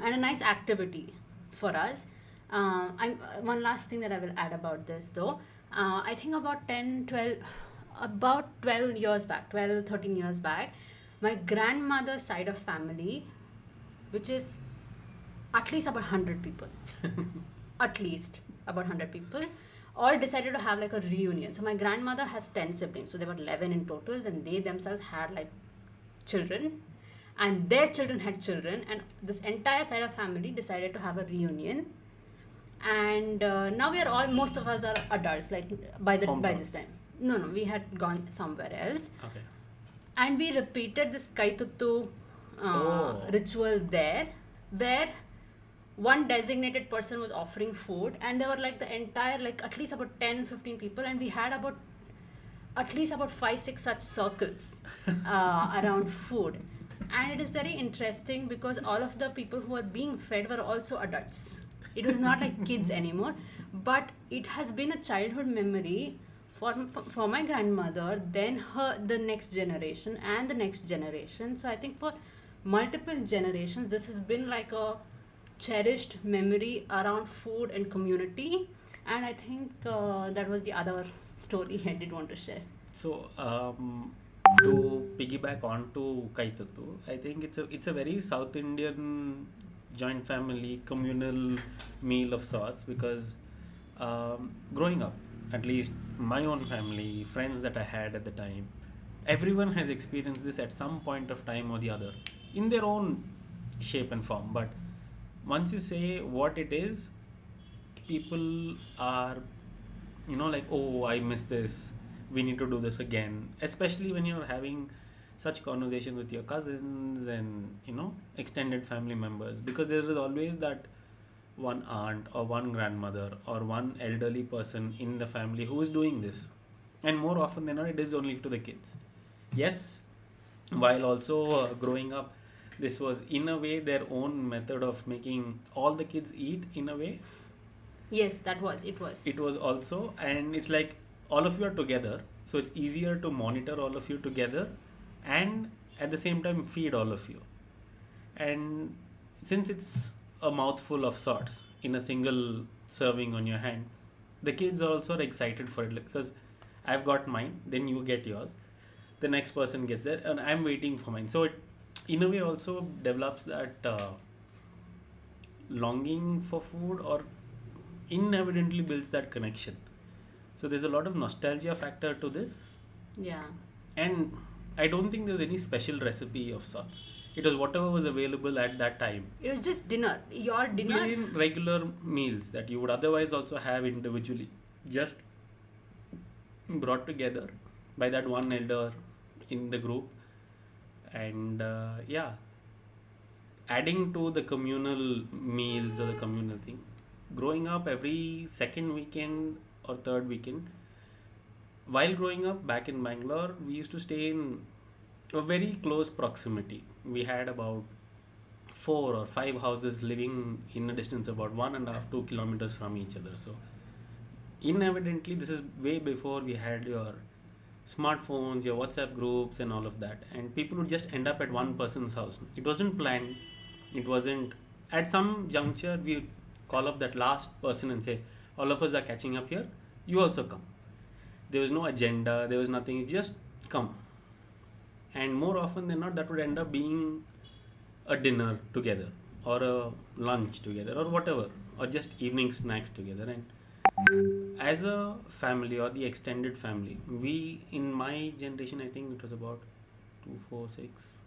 a nice activity for us. One last thing that I will add about this though, I think about 12 years back, 12 13 years back, my grandmother's side of family, which is at least about 100 people, at least about 100 people, all decided to have like a reunion. So my grandmother has 10 siblings, so there were 11 in total, and they themselves had like children, and their children had children, and this entire side of family decided to have a reunion. And now we are all, most of us are adults, like by Hometown. this time. No, we had gone somewhere else, Okay. and we repeated this kaituttu Oh. ritual there, where one designated person was offering food, and there were like the entire, like at least about 10-15 people, and we had about at least about 5-6 such circles around food. And it is very interesting because all of the people who are being fed were also adults. It was not like kids anymore, but it has been a childhood memory for my grandmother, then the next generation and the next generation. So I think for multiple generations this has been like a cherished memory around food and community. And I think that was the other story I did want to share. So, to piggyback onto Kaitatu, I think it's a very South Indian joint family communal meal of sorts because growing up, at least my own family, friends that I had at the time, everyone has experienced this at some point of time or the other in their own shape and form. But once you say what it is, people are, like, oh, I miss this, we need to do this again, especially when you're having such conversations with your cousins and extended family members, because there is always that one aunt or one grandmother or one elderly person in the family who is doing this, and more often than not it is only to the kids. Yes, while also growing up, this was in a way their own method of making all the kids eat. In a way Yes, that was it was. it was also, and it's like all of you are together, so it's easier to monitor all of you together and at the same time feed all of you. And since it's a mouthful of sorts in a single serving on your hand, the kids are also excited for it, like, because I've got mine, then you get yours, the next person gets there, and I'm waiting for mine. So it in a way also develops that longing for food, or inevitably builds that connection. So there's a lot of nostalgia factor to this, Yeah. and I don't think there's any special recipe of sorts. It was whatever was available at that time. It was just dinner. Your dinner. Plain regular meals that you would otherwise also have individually. Just brought together by that one elder in the group. And adding to the communal meals or the communal thing, growing up every second weekend or third weekend, while growing up back in Bangalore, we used to stay in a very close proximity. We had about 4 or 5 houses living in a distance about 1.5 to 2 kilometers from each other. So inevitably, this is way before we had your smartphones, your WhatsApp groups, and all of that. And people would just end up at one person's house. It wasn't planned. It wasn't. At some juncture, we would call up that last person and say, "All of us are catching up here. You also come." There was no agenda. There was nothing. It's just come. And more often than not, that would end up being a dinner together, or a lunch together, or whatever, or just evening snacks together. And as a family or the extended family, we, in my generation, I think it was about 2, 4, 6,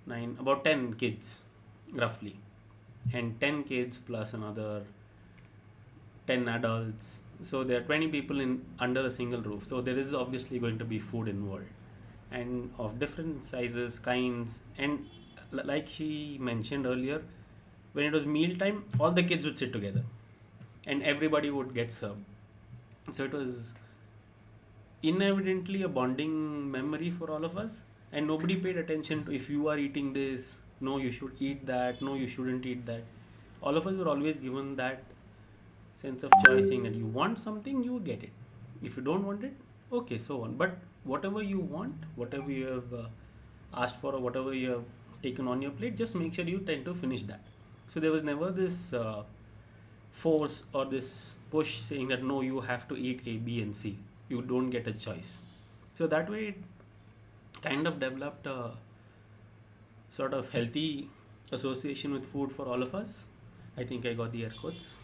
9, about 10 kids roughly, and 10 kids plus another 10 adults. So there are 20 people in under a single roof. So there is obviously going to be food involved, and of different sizes, kinds. And like she mentioned earlier, when it was meal time, all the kids would sit together and everybody would get served. So it was inevitably a bonding memory for all of us, and nobody paid attention to if you are eating this, no, you should eat that, no, you shouldn't eat that. All of us were always given that sense of choicing that you want something, you get it. If you don't want it, okay, so on. But whatever you want, whatever you have asked for, or whatever you have taken on your plate, just make sure you tend to finish that. So there was never this force or this push saying that no, you have to eat A, B, and C. You don't get a choice. So that way, it kind of developed a sort of healthy association with food for all of us. I think I got the air quotes.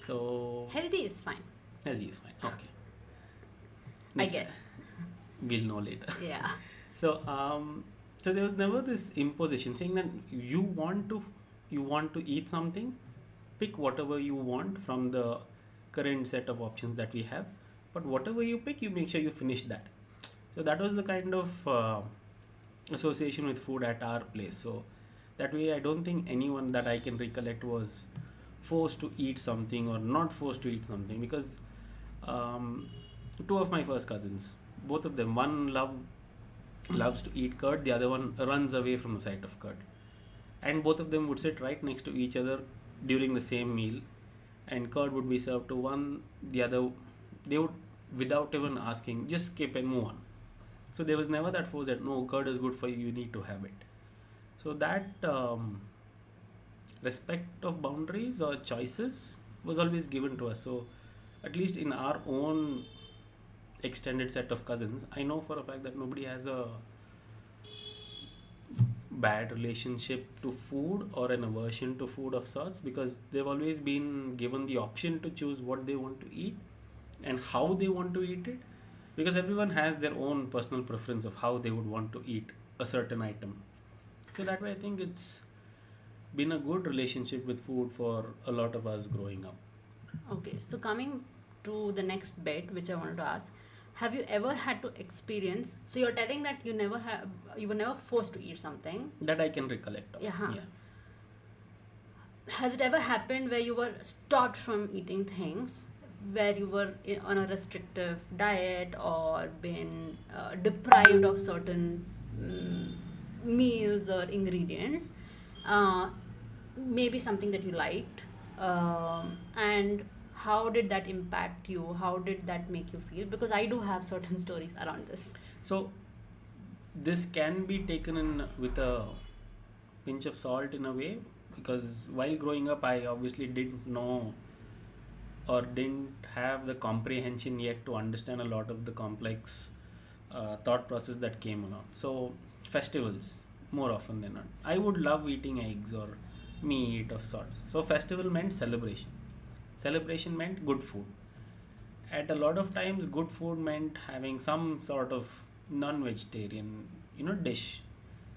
So Healthy is fine, healthy is fine. Okay. I Next guess. time. We'll know later. Yeah. So so there was never this imposition saying that you want to eat something, pick whatever you want from the current set of options that we have, but whatever you pick, you make sure you finish that. So that was the kind of association with food at our place. So that way, I don't think anyone that I can recollect was forced to eat something or not forced to eat something, because two of my first cousins, both of them, one loves to eat curd, the other one runs away from the sight of curd, and both of them would sit right next to each other during the same meal, and curd would be served to one, the other, they would, without even asking, just skip and move on. So there was never that force that no, curd is good for you, you need to have it. So that respect of boundaries or choices was always given to us. So at least in our own extended set of cousins, I know for a fact that nobody has a bad relationship to food or an aversion to food of sorts, because they've always been given the option to choose what they want to eat and how they want to eat it, because everyone has their own personal preference of how they would want to eat a certain item. So that way, I think it's been a good relationship with food for a lot of us growing up. Okay, so coming to the next bit, which I wanted to ask, have you ever had to experience? So you're telling that you were never forced to eat something. That I can recollect of. Yeah. Huh. Yes. Has it ever happened where you were stopped from eating things, where you were on a restrictive diet or been deprived of certain meals or ingredients? Maybe something that you liked, and how did that impact you? How did that make you feel? Because I do have certain stories around this. So this can be taken in with a pinch of salt in a way, because while growing up, I obviously didn't know or didn't have the comprehension yet to understand a lot of the complex thought process that came along. So festivals, more often than not, I would love eating eggs or meat of sorts. So festival meant celebration. Celebration meant good food. At a lot of times, good food meant having some sort of non-vegetarian, dish.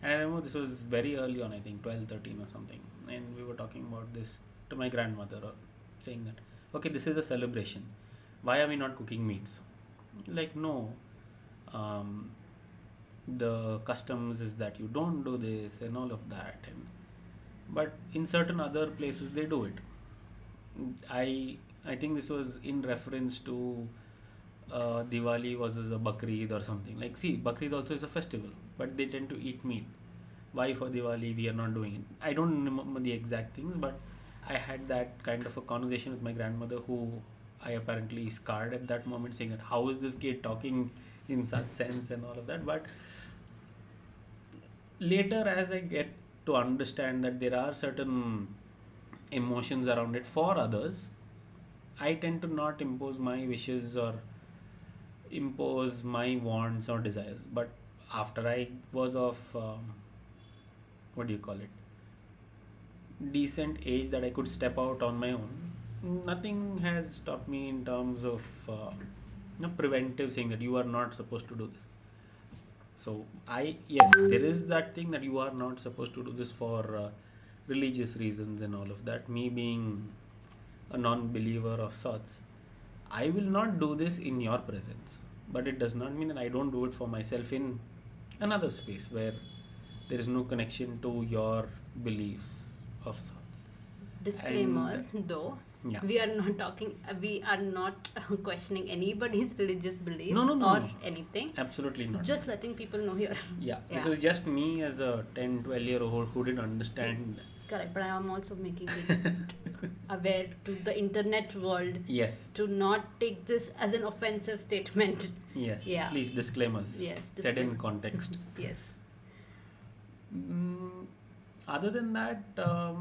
And I remember this was very early on, I think 12, 13 or something. And we were talking about this to my grandmother, or saying that, okay, this is a celebration. why are we not cooking meats? Like, no, um, the customs is that you don't do this and all of that, and but in certain other places they do it. I think this was in reference to Diwali versus a Bakrid or something. Like, see, Bakrid also is a festival, but they tend to eat meat. Why for Diwali we are not doing it? I don't remember the exact things, but I had that kind of a conversation with my grandmother, who I apparently scarred at that moment, saying that how is this kid talking in such sense and all of that. But later, as I get to understand that there are certain emotions around it for others, I tend to not impose my wishes or impose my wants or desires. But after I was of what do you call it, decent age that I could step out on my own, nothing has stopped me in terms of preventive, saying that you are not supposed to do this. So yes, there is that thing that you are not supposed to do this for religious reasons and all of that. Me being a non-believer of sorts, I will not do this in your presence, but it does not mean that I don't do it for myself in another space where there is no connection to your beliefs of sorts. Disclaimer, And though, yeah, we are not questioning anybody's religious beliefs no, anything. absolutely not. Just letting people know here. Yeah, this Yeah. is just me as a 10-12-year-old who didn't understand. Correct, but I am also making it aware to the internet world Yes, to not take this as an offensive statement. yes. Yeah. Please, disclaimers. Yes, Set in disclaimer. context. Yes. Other than that, the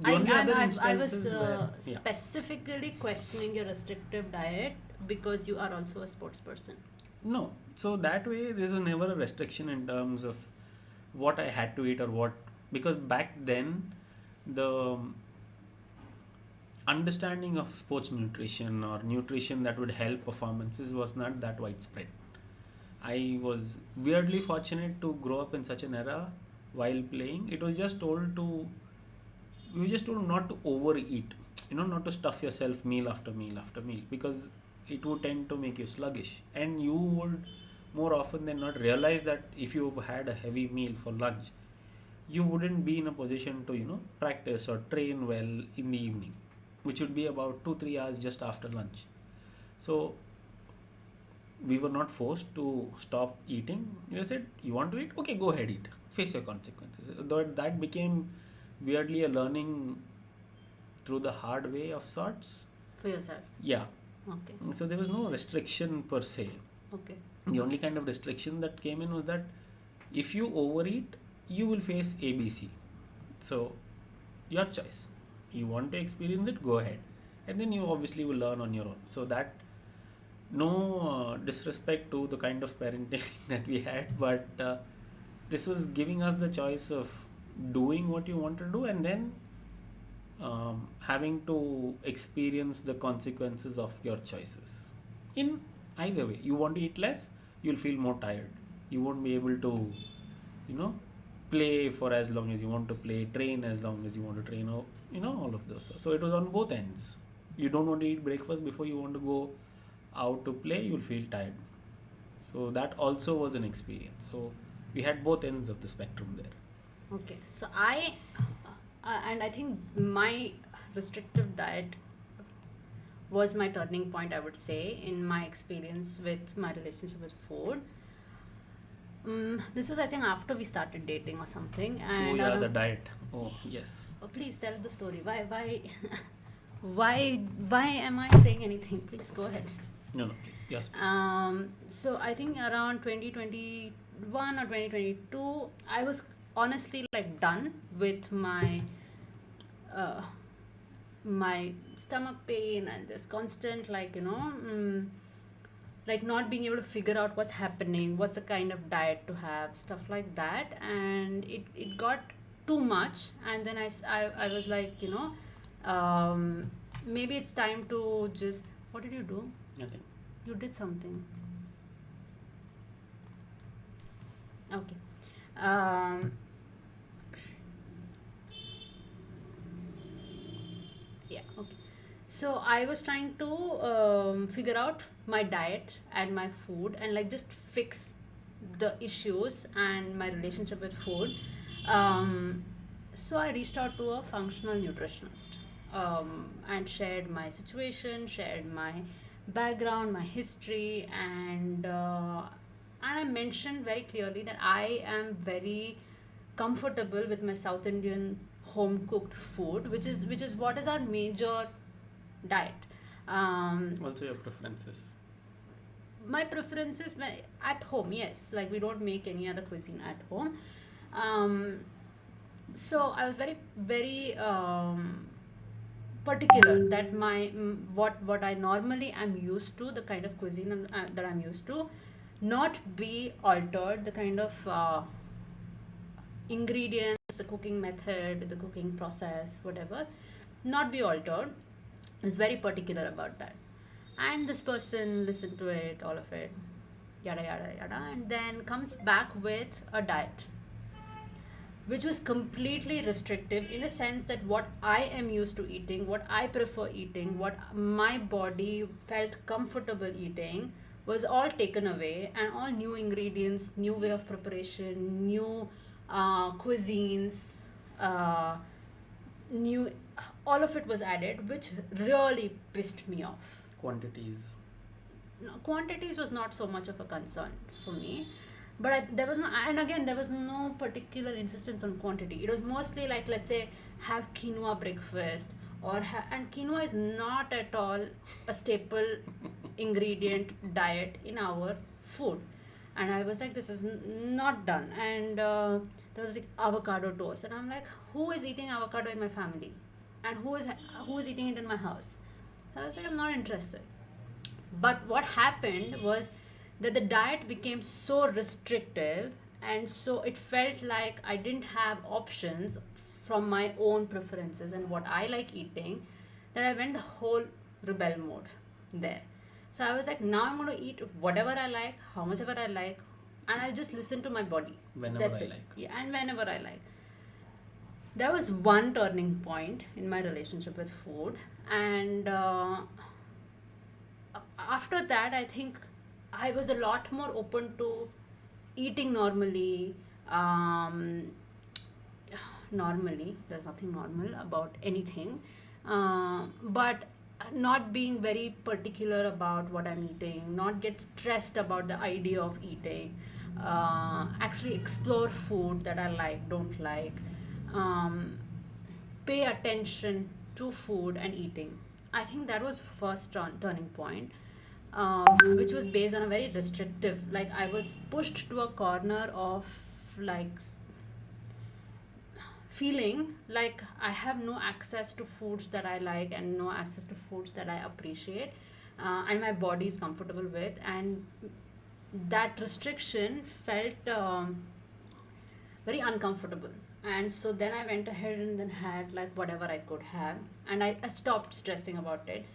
I, only I, other I, I instances was where specifically questioning your restrictive diet because you are also a sports person. no, so that way there was never a restriction in terms of what I had to eat or what, because back then the understanding of sports nutrition or nutrition that would help performances was not that widespread. I was weirdly fortunate to grow up in such an era while playing. It was just told to we were just told not to overeat, not to stuff yourself meal after meal after meal, because it would tend to make you sluggish, and you would more often than not realize that if you had a heavy meal for lunch, you wouldn't be in a position to practice or train well in the evening, which would be about 2-3 hours just after lunch. So we were not forced to stop eating. You said you want to eat, okay, go ahead, eat, face your consequences. Though that became weirdly a learning through the hard way of sorts. For yourself. Yeah. Okay. So there was no restriction per se. Okay. The only kind of restriction that came in was that if you overeat, you will face ABC. So your choice. You want to experience it, go ahead. And then you obviously will learn on your own. So that, no disrespect to the kind of parenting that we had, but this was giving us the choice of doing what you want to do, and then having to experience the consequences of your choices. In either way, you want to eat less, you'll feel more tired. You won't be able to, play for as long as you want to play, train as long as you want to train, or all of those. So it was on both ends. You don't want to eat breakfast before you want to go out to play, you'll feel tired. So that also was an experience. So we had both ends of the spectrum there. Okay. So and I think my restrictive diet was my turning point, I would say, in my experience with my relationship with food. This was, I think, after we started dating or something. And the diet. Oh, yes. oh, please tell the story. Why am I saying anything? Please go ahead. No, please. Yes, please. So I think around 2021 or 2022, I was honestly like done with my my stomach pain and this constant like like not being able to figure out what's happening, what's the kind of diet to have, stuff like that. And it got too much, and then I was like, maybe it's time to just, what did you do? Nothing. You did something. Okay. Yeah, okay. So I was trying to figure out my diet and my food and like just fix the issues and my relationship with food. Um, so I reached out to a functional nutritionist and shared my situation, shared my background, my history, and I mentioned very clearly that I am very comfortable with my South Indian home cooked food, which is what is our major diet. Also, your preferences. My preferences at home, yes, like we don't make any other cuisine at home. Um, so I was very very particular that what I normally am used to, the kind of cuisine that I'm used to, not be altered. The kind of ingredients, the cooking method, the cooking process, whatever, not be altered. Is very particular about that. And this person listened to it, all of it, yada yada yada, and then comes back with a diet which was completely restrictive in the sense that what I am used to eating, what I prefer eating, what my body felt comfortable eating was all taken away, and all new ingredients, new way of preparation, new cuisines, uh, new, all of it was added, which really pissed me off. Quantities. No, quantities was not so much of a concern for me, but there was no, and again there was no particular insistence on quantity. It was mostly like, let's say, have quinoa breakfast, and quinoa is not at all a staple ingredient diet in our food. And I was like, this is not done. And there was like avocado toast, and I'm like, who is eating avocado in my family, and who is eating it in my house? So I was like, I'm not interested. But what happened was that the diet became so restrictive, and so it felt like I didn't have options from my own preferences and what I like eating, that I went the whole rebel mode there. So I was like, now I'm going to eat whatever I like, how much ever I like, and I'll just listen to my body. Whenever That's I it. like. Yeah, and whenever I like. There was one turning point in my relationship with food, and after that, I think I was a lot more open to eating normally. Normally, there's nothing normal about anything, but not being very particular about what I'm eating, not get stressed about the idea of eating, actually explore food that I like, don't like, um, pay attention to food and eating. I think that was first turning point, which was based on a very restrictive. Like I was pushed to a corner of like feeling like I have no access to foods that I like and no access to foods that I appreciate, and my body is comfortable with, and that restriction felt very uncomfortable. And so then I went ahead and then had like whatever I could have, and I stopped stressing about it.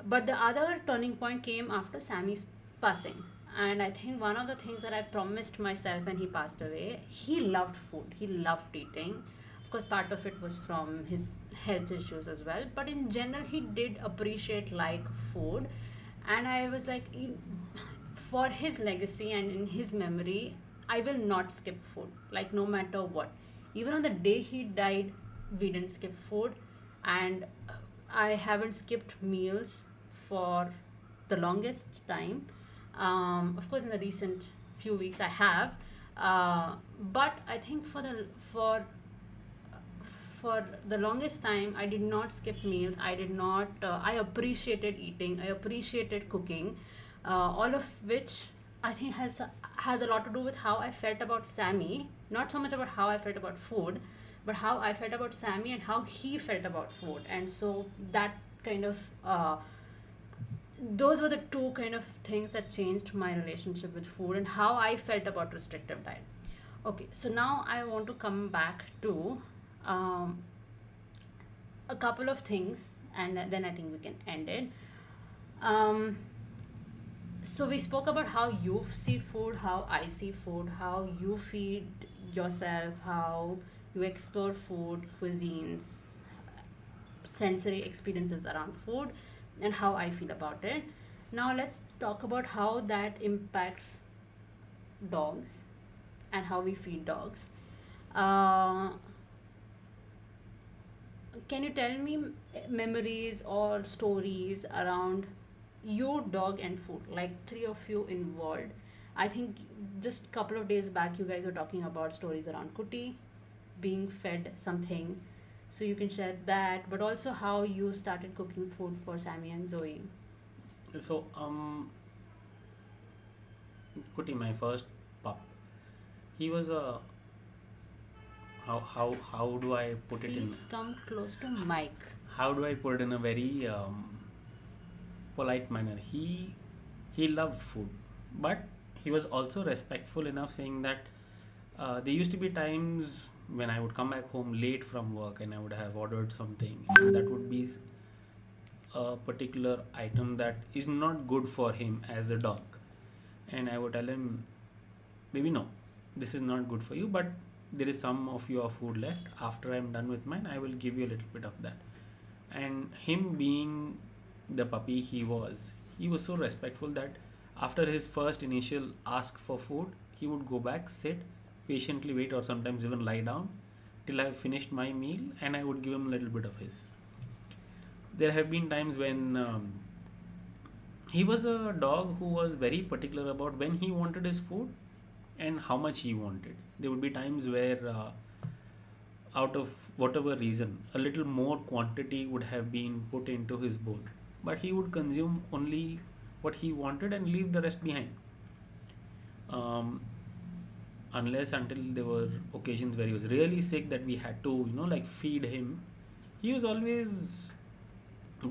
But the other turning point came after Sammy's passing. And I think one of the things that I promised myself when he passed away, he loved food, he loved eating. Of course, part of it was from his health issues as well, but in general, he did appreciate like food. And I was like, for his legacy and in his memory, I will not skip food, like no matter what. Even on the day he died, we didn't skip food, and I haven't skipped meals for the longest time. Of course, in the recent few weeks, I have, but I think for the longest time, I did not skip meals. I did not. I appreciated eating. I appreciated cooking, all of which I think has a lot to do with how I felt about Sammy. Not so much about how I felt about food, but how I felt about Sammy and how he felt about food. And so that kind of those were the two kind of things that changed my relationship with food and how I felt about restrictive diet. Okay, so now I want to come back to um, a couple of things, and then I think we can end it. Um, so we spoke about how you see food, how I see food, how you feed yourself, how you explore food, cuisines, sensory experiences around food and how I feel about it. Now let's talk about how that impacts dogs and how we feed dogs. Uh, can you tell me memories or stories around your dog and food, like three of you involved? I think just couple of days back you guys were talking about stories around Kuti being fed something, so you can share that, but also how you started cooking food for Sammy and Zoe. So, Kuti, my first pup, he was a, how do I put it in, Please come close to mic. how do I put it in a very polite manner? He loved food, but he was also respectful enough, saying that there used to be times when I would come back home late from work and I would have ordered something, and that would be a particular item that is not good for him as a dog, and I would tell him, maybe no, this is not good for you, but there is some of your food left. After I'm done with mine, I will give you a little bit of that. And him being the puppy he was so respectful that after his first initial ask for food, he would go back, sit, patiently wait, or sometimes even lie down till I've finished my meal, and I would give him a little bit of his. There have been times when he was a dog who was very particular about when he wanted his food and how much he wanted. There would be times where, out of whatever reason, a little more quantity would have been put into his bowl, but he would consume only what he wanted and leave the rest behind. Um, Unless until there were occasions where he was really sick that we had to, like feed him, he was always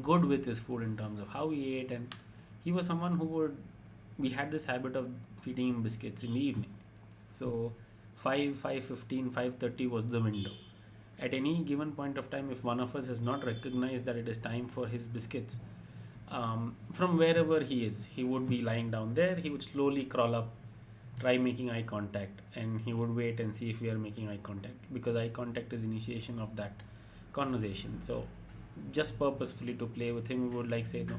good with his food in terms of how he ate, and he was someone who would, we had this habit of feeding him biscuits in the evening. So 5, 5:15, 5:30 was the window. At any given point of time, if one of us has not recognized that it is time for his biscuits, from wherever he is, he would be lying down there, he would slowly crawl up, try making eye contact, and he would wait and see if we are making eye contact, because eye contact is initiation of that conversation. So just purposefully to play with him, we would like say, no,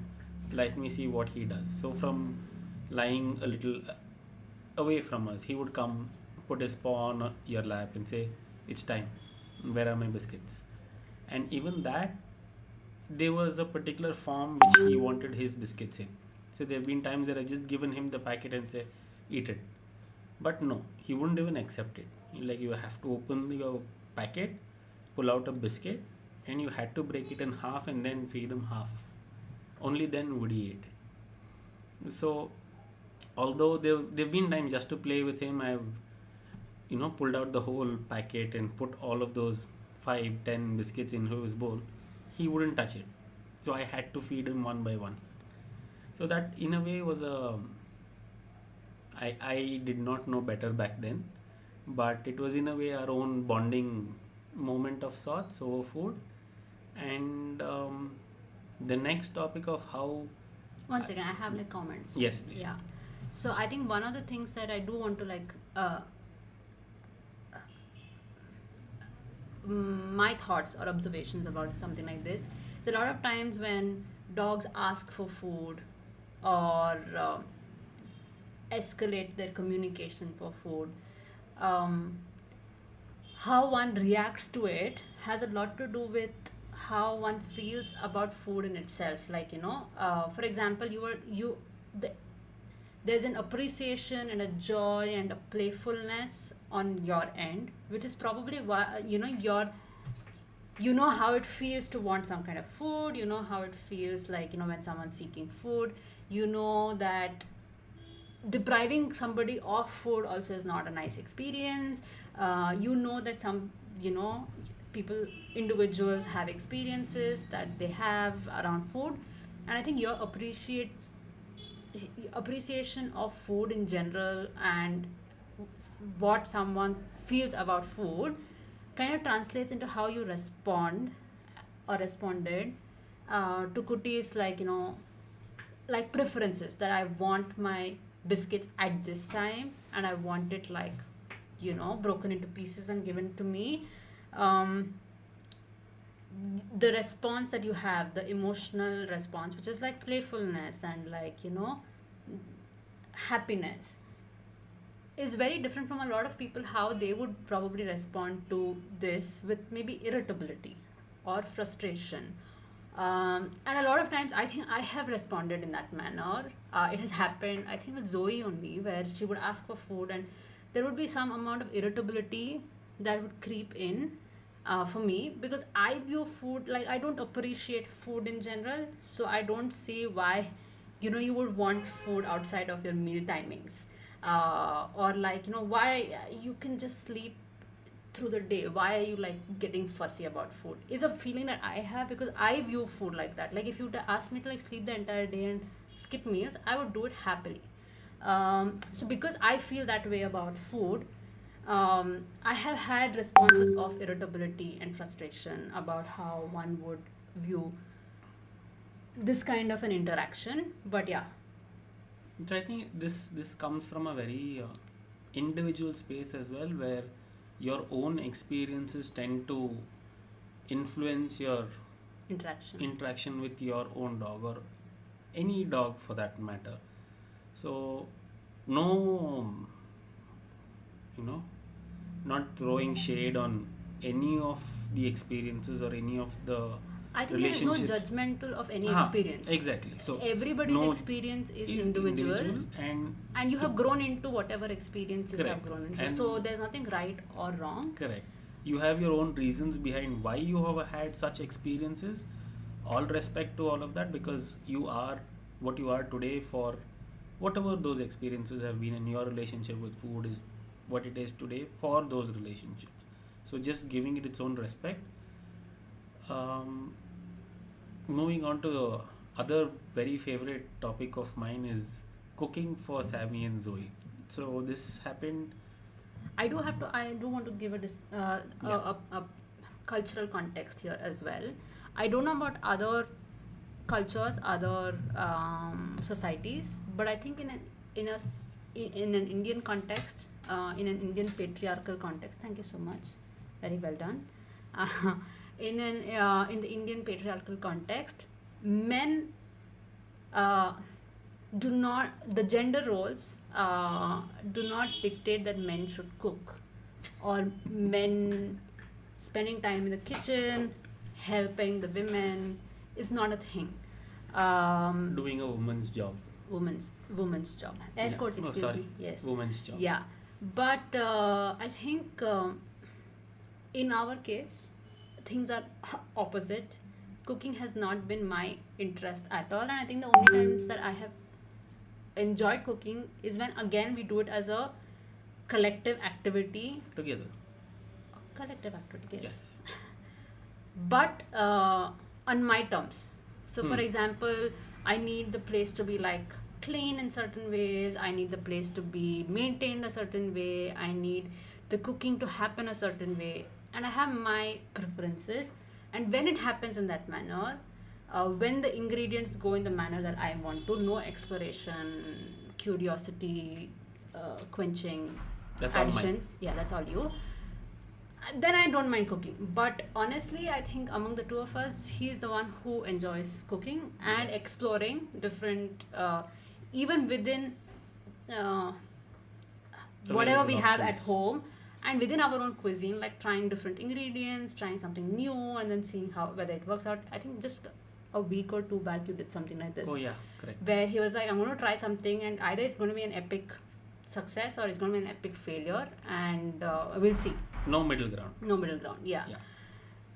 let me see what he does. So from lying a little away from us, he would come, put his paw on your lap and say, it's time, where are my biscuits? And even that, there was a particular form which he wanted his biscuits in. So there have been times where I've just given him the packet and say, eat it. But no, he wouldn't even accept it. Like, you have to open your packet, pull out a biscuit, and you had to break it in half and then feed him half. Only then would he eat it. So although there've been times just to play with him, I've pulled out the whole packet and put all of those 5-10 biscuits into his bowl, he wouldn't touch it. So I had to feed him one by one. So that in a way was I did not know better back then, but it was in a way our own bonding moment of sorts over food. And the next topic of how. One second, I have like comments. Yes, please. Yeah. So I think one of the things that I do want to my thoughts or observations about something like this is a lot of times when dogs ask for food or escalate their communication for food, how one reacts to it has a lot to do with how one feels about food in itself. Like, for example, there's an appreciation and a joy and a playfulness on your end, which is probably why you know how it feels to want some kind of food, you know how it feels like, when someone's seeking food, you know that depriving somebody of food also is not a nice experience. You know that some people, individuals have experiences that they have around food, and I think your appreciation of food in general and what someone feels about food kind of translates into how you respond or responded to Kuti's like preferences, that I want my biscuits at this time and I want it broken into pieces and given to me. the response that you have, the emotional response, which is like playfulness and like, happiness, is very different from a lot of people how they would probably respond to this with maybe irritability or frustration. And a lot of times I think I have responded in that manner. It has happened, I think, with Zoe only, where she would ask for food and there would be some amount of irritability that would creep in for me, because I view food like, I don't appreciate food in general, so I don't see why you would want food outside of your meal timings, or like, why you can just sleep through the day. Why are you like getting fussy about food, is a feeling that I have, because I view food like that. Like if you ask me to like sleep the entire day and skip meals, I would do it happily. So because I feel that way about food, I have had responses of irritability and frustration about how one would view this kind of an interaction. But yeah. So I think this comes from a very individual space as well, where your own experiences tend to influence your interaction with your own dog, or any dog for that matter. So no, not throwing shade on any of the experiences or any of the I think there is no relationships. judgmental of any experience. Exactly. So everybody's no experience is individual, and you have grown into whatever experience you Correct. have grown into. And so there's nothing right or wrong. correct. You have your own reasons behind why you have had such experiences. All respect to all of that, because you are what you are today for whatever those experiences have been, and your relationship with food is what it is today for those relationships. So just giving it its own respect. Moving on to the other very favorite topic of mine is cooking for Sammy and Zoey. So this happened. I do want to give a cultural context here as well. I don't know about other cultures, other societies, but I think in an Indian context, in an Indian patriarchal context. Thank you so much. Very well done. In the Indian patriarchal context, men do not, the gender roles do not dictate that men should cook, or men spending time in the kitchen helping the women is not a thing. Doing a woman's job. Woman's job. Air quotes, excuse me. Yes. Woman's job. Yeah, but I think in our case things are opposite. Cooking has not been my interest at all, and I think the only times that I have enjoyed cooking is when again we do it as a collective activity. Together. Collective activity, Yes. But on my terms. So for Hmm. example, I need the place to be like clean in certain ways, I need the place to be maintained a certain way, I need the cooking to happen a certain way, and I have my preferences. And when it happens in that manner, when the ingredients go in the manner that I want to, no exploration, curiosity, quenching, That's all mine. additions, yeah, that's all you, then I don't mind cooking. But honestly, I think among the two of us, he's the one who enjoys cooking and Yes. exploring different, even within whatever we Available have at options. home, and within our own cuisine, like trying different ingredients, trying something new, and then seeing how whether it works out. I think just a week or two back you did something like this, Oh yeah, correct. where he was like, I'm going to try something, and either it's going to be an epic success or it's going to be an epic failure, and we'll see. No middle ground. No middle ground. Yeah.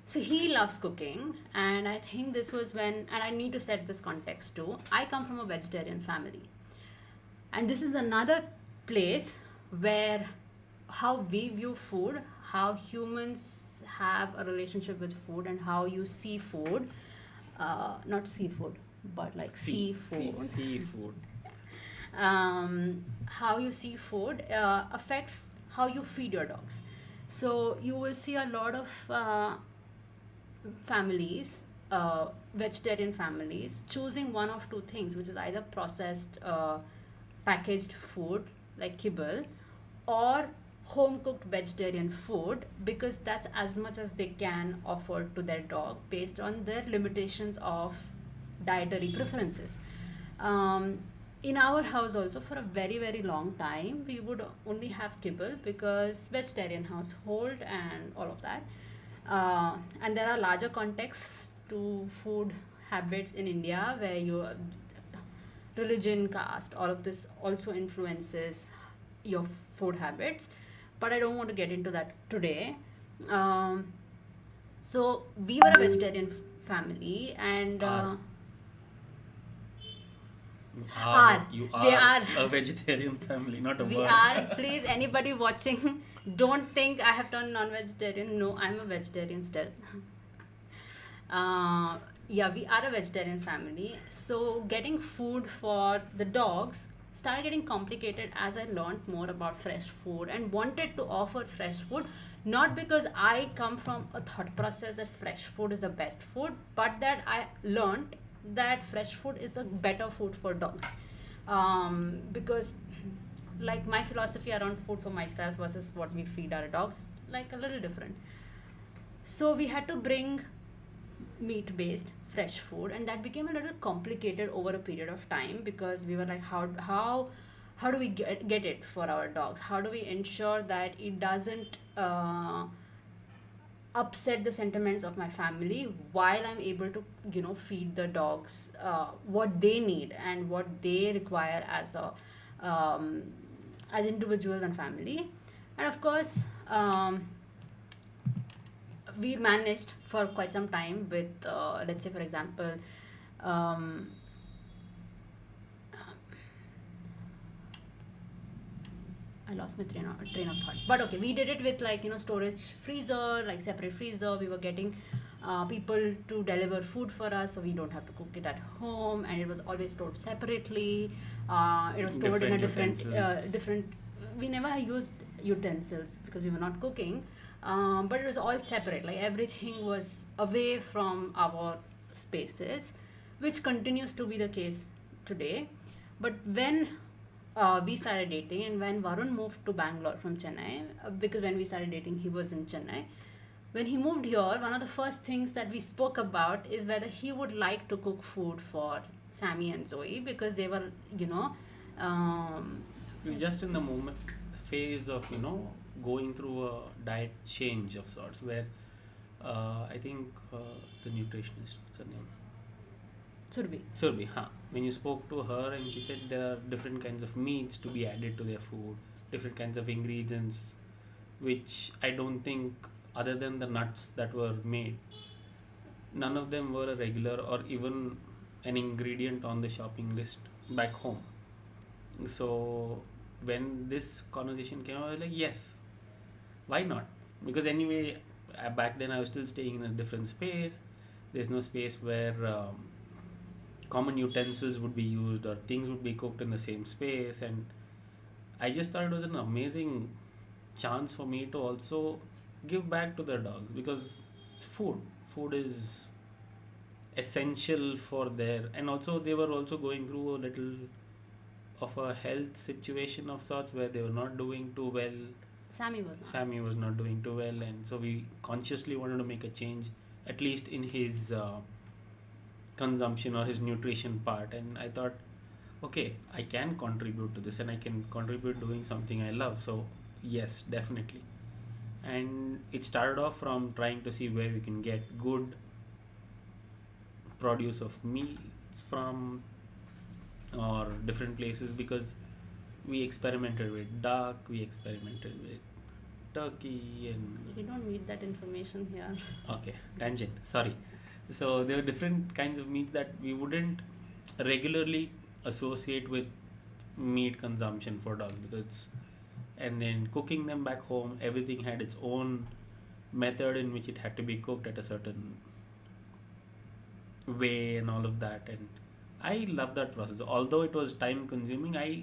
So he loves cooking, and I think this was when, and I need to set this context too, I come from a vegetarian family, and this is another place where how we view food, how humans have a relationship with food, and how you see food, not seafood, but like seafood. Seafood. How you see food affects how you feed your dogs. So you will see a lot of families, vegetarian families, choosing one of two things, which is either processed, packaged food like kibble, or home cooked vegetarian food because that's as much as they can offer to their dog based on their limitations of dietary preferences. um, in our house also, for a very very long time, we would only have kibble because vegetarian household and all of that. And there are larger contexts to food habits in India where you religion, caste, all of this also influences your food habits. But I don't want to get into that today. Um, so we were a vegetarian family, and Are. are You they are are a vegetarian family, not a we word. are. Please, anybody watching, don't think I have turned non-vegetarian. No, I'm a vegetarian still. uh, yeah, we are a vegetarian family. So getting food for the dogs started getting complicated as I learned more about fresh food and wanted to offer fresh food, not because I come from a thought process that fresh food is the best food, but that I learned that fresh food is a better food for dogs. Because like my philosophy around food for myself versus what we feed our dogs, like a little different. So we had to bring meat based fresh food, and that became a little complicated over a period of time because we were like, how do we get it for our dogs? How do we ensure that it doesn't upset the sentiments of my family while I'm able to, feed the dogs what they need and what they require um, as individuals and family. And of course, we managed for quite some time with, let's say, for example, um, I lost my train of thought. But okay, we did it with, like, storage freezer, like separate freezer. We were getting people to deliver food for us, so we don't have to cook it at home, and it was always stored separately. It was stored in a different. We never used utensils because we were not cooking, but it was all separate. Like everything was away from our spaces, which continues to be the case today. But when we started dating, and when Varun moved to Bangalore from Chennai, because when we started dating he was in Chennai, when he moved here, one of the first things that we spoke about is whether he would like to cook food for Sammy and Zoey, because they were, um, We're just in the moment phase of going through a diet change of sorts where I think the nutritionist, what's her name? Surbi, huh? When you spoke to her and she said there are different kinds of meats to be added to their food, different kinds of ingredients, which I don't think, other than the nuts that were made, none of them were a regular or even an ingredient on the shopping list back home. So when this conversation came, I was like, yes, why not? Because anyway, back then I was still staying in a different space. There's no space where common utensils would be used or things would be cooked in the same space, and I just thought it was an amazing chance for me to also give back to the dogs, because it's food is essential for their, and also they were also going through a little of a health situation of sorts where they were not doing too well. Sammy was not doing too well, and so we consciously wanted to make a change, at least in his consumption or his nutrition part. And I thought, okay, I can contribute to this and I can contribute doing something I love. So yes, definitely. And it started off from trying to see where we can get good produce of meats from, or different places, because we experimented with duck, we experimented with turkey, and you don't need that information here. okay, tangent, sorry. So there were different kinds of meats that we wouldn't regularly associate with meat consumption for dogs, because and then cooking them back home, everything had its own method in which it had to be cooked at a certain way and all of that. And I love that process, although it was time consuming. I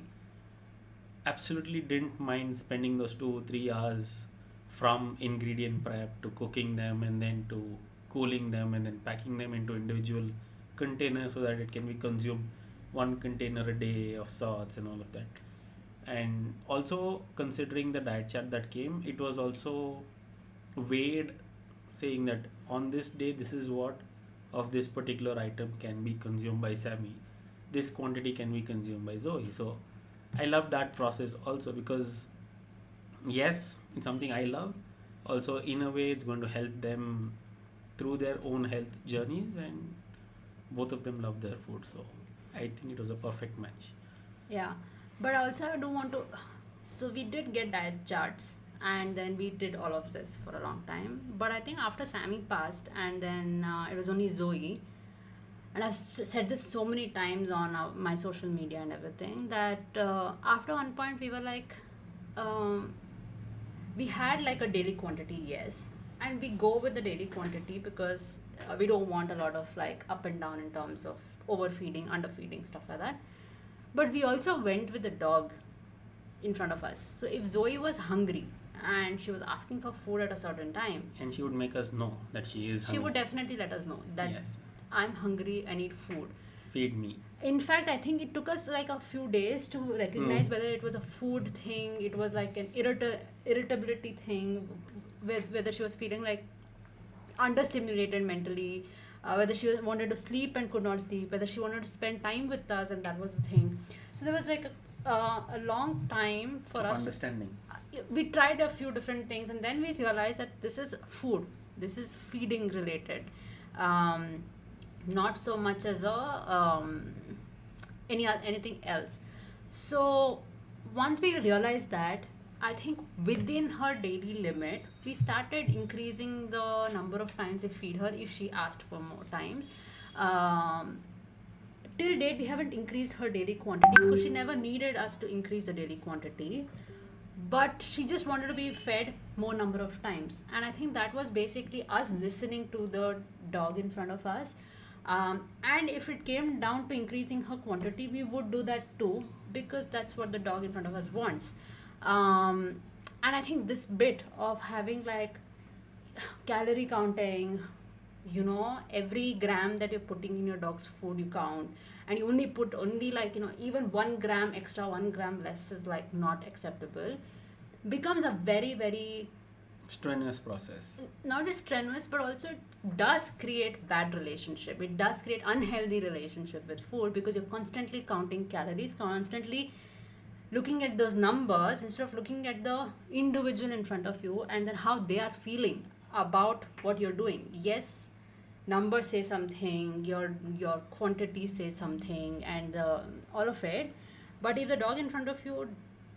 absolutely didn't mind spending those 2 3 hours from ingredient prep to cooking them and then to cooling them and then packing them into individual containers so that it can be consumed one container a day of sorts and all of that. And also considering the diet chart that came, it was also weighed, saying that on this day this is what of this particular item can be consumed by Sammy, this quantity can be consumed by Zoe. So I love that process also, because yes, it's something I love. Also, in a way, it's going to help them through their own health journeys, and both of them love their food. So I think it was a perfect match. Yeah, but also I do want to. So we did get diet charts, and then we did all of this for a long time. But I think after Sammy passed, and then it was only Zoe, and I've said this so many times on my social media and everything, that after one point we were like, um, we had like a daily quantity, yes, and we go with the daily quantity because we don't want a lot of like up and down in terms of overfeeding, underfeeding, stuff like that. But we also went with the dog in front of us. So if Zoe was hungry and she was asking for food at a certain time, And she would make us know that she is she would hungry. definitely let us know that Yes, I'm hungry, I need food. feed me. In fact, I think it took us like a few days to recognize whether it was a food thing, it was like an irritability thing, whether she was feeling like understimulated mentally, whether she wanted to sleep and could not sleep, whether she wanted to spend time with us, and that was the thing. So there was like a long time for Of us. understanding. We tried a few different things, and then we realized that this is food, this is feeding related, um, not so much as a anything else. So once we realized that, I think within her daily limit, we started increasing the number of times we feed her if she asked for more times. um, till date we haven't increased her daily quantity because she never needed us to increase the daily quantity, but she just wanted to be fed more number of times. And I think that was basically us listening to the dog in front of us. And if it came down to increasing her quantity, we would do that too, because that's what the dog in front of us wants. And I think this bit of having like calorie counting, every gram that you're putting in your dog's food you count, and you only put only like, even 1 gram extra, 1 gram less is like not acceptable, becomes a very, very, Strenuous process. not just strenuous, but also it does create bad relationship, it does create unhealthy relationship with food, because you're constantly counting calories, constantly looking at those numbers instead of looking at the individual in front of you and then how they are feeling about what you're doing. Yes, numbers say something, your quantity says something, and all of it. But if the dog in front of you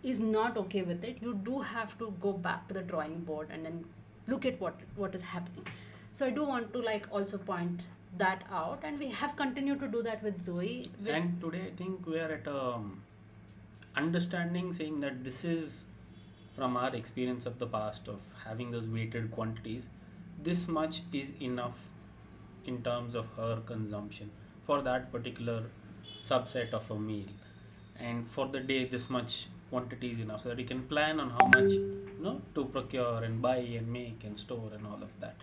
is not okay with it, you do have to go back to the drawing board and then look at what is happening. So I do want to like also point that out, and we have continued to do that with Zoe. And today I think we are at understanding, saying that this is from our experience of the past of having those weighted quantities. This much is enough in terms of her consumption for that particular subset of a meal, and for the day this much quantity is enough, so that you can plan on how much to procure and buy and make and store and all of that.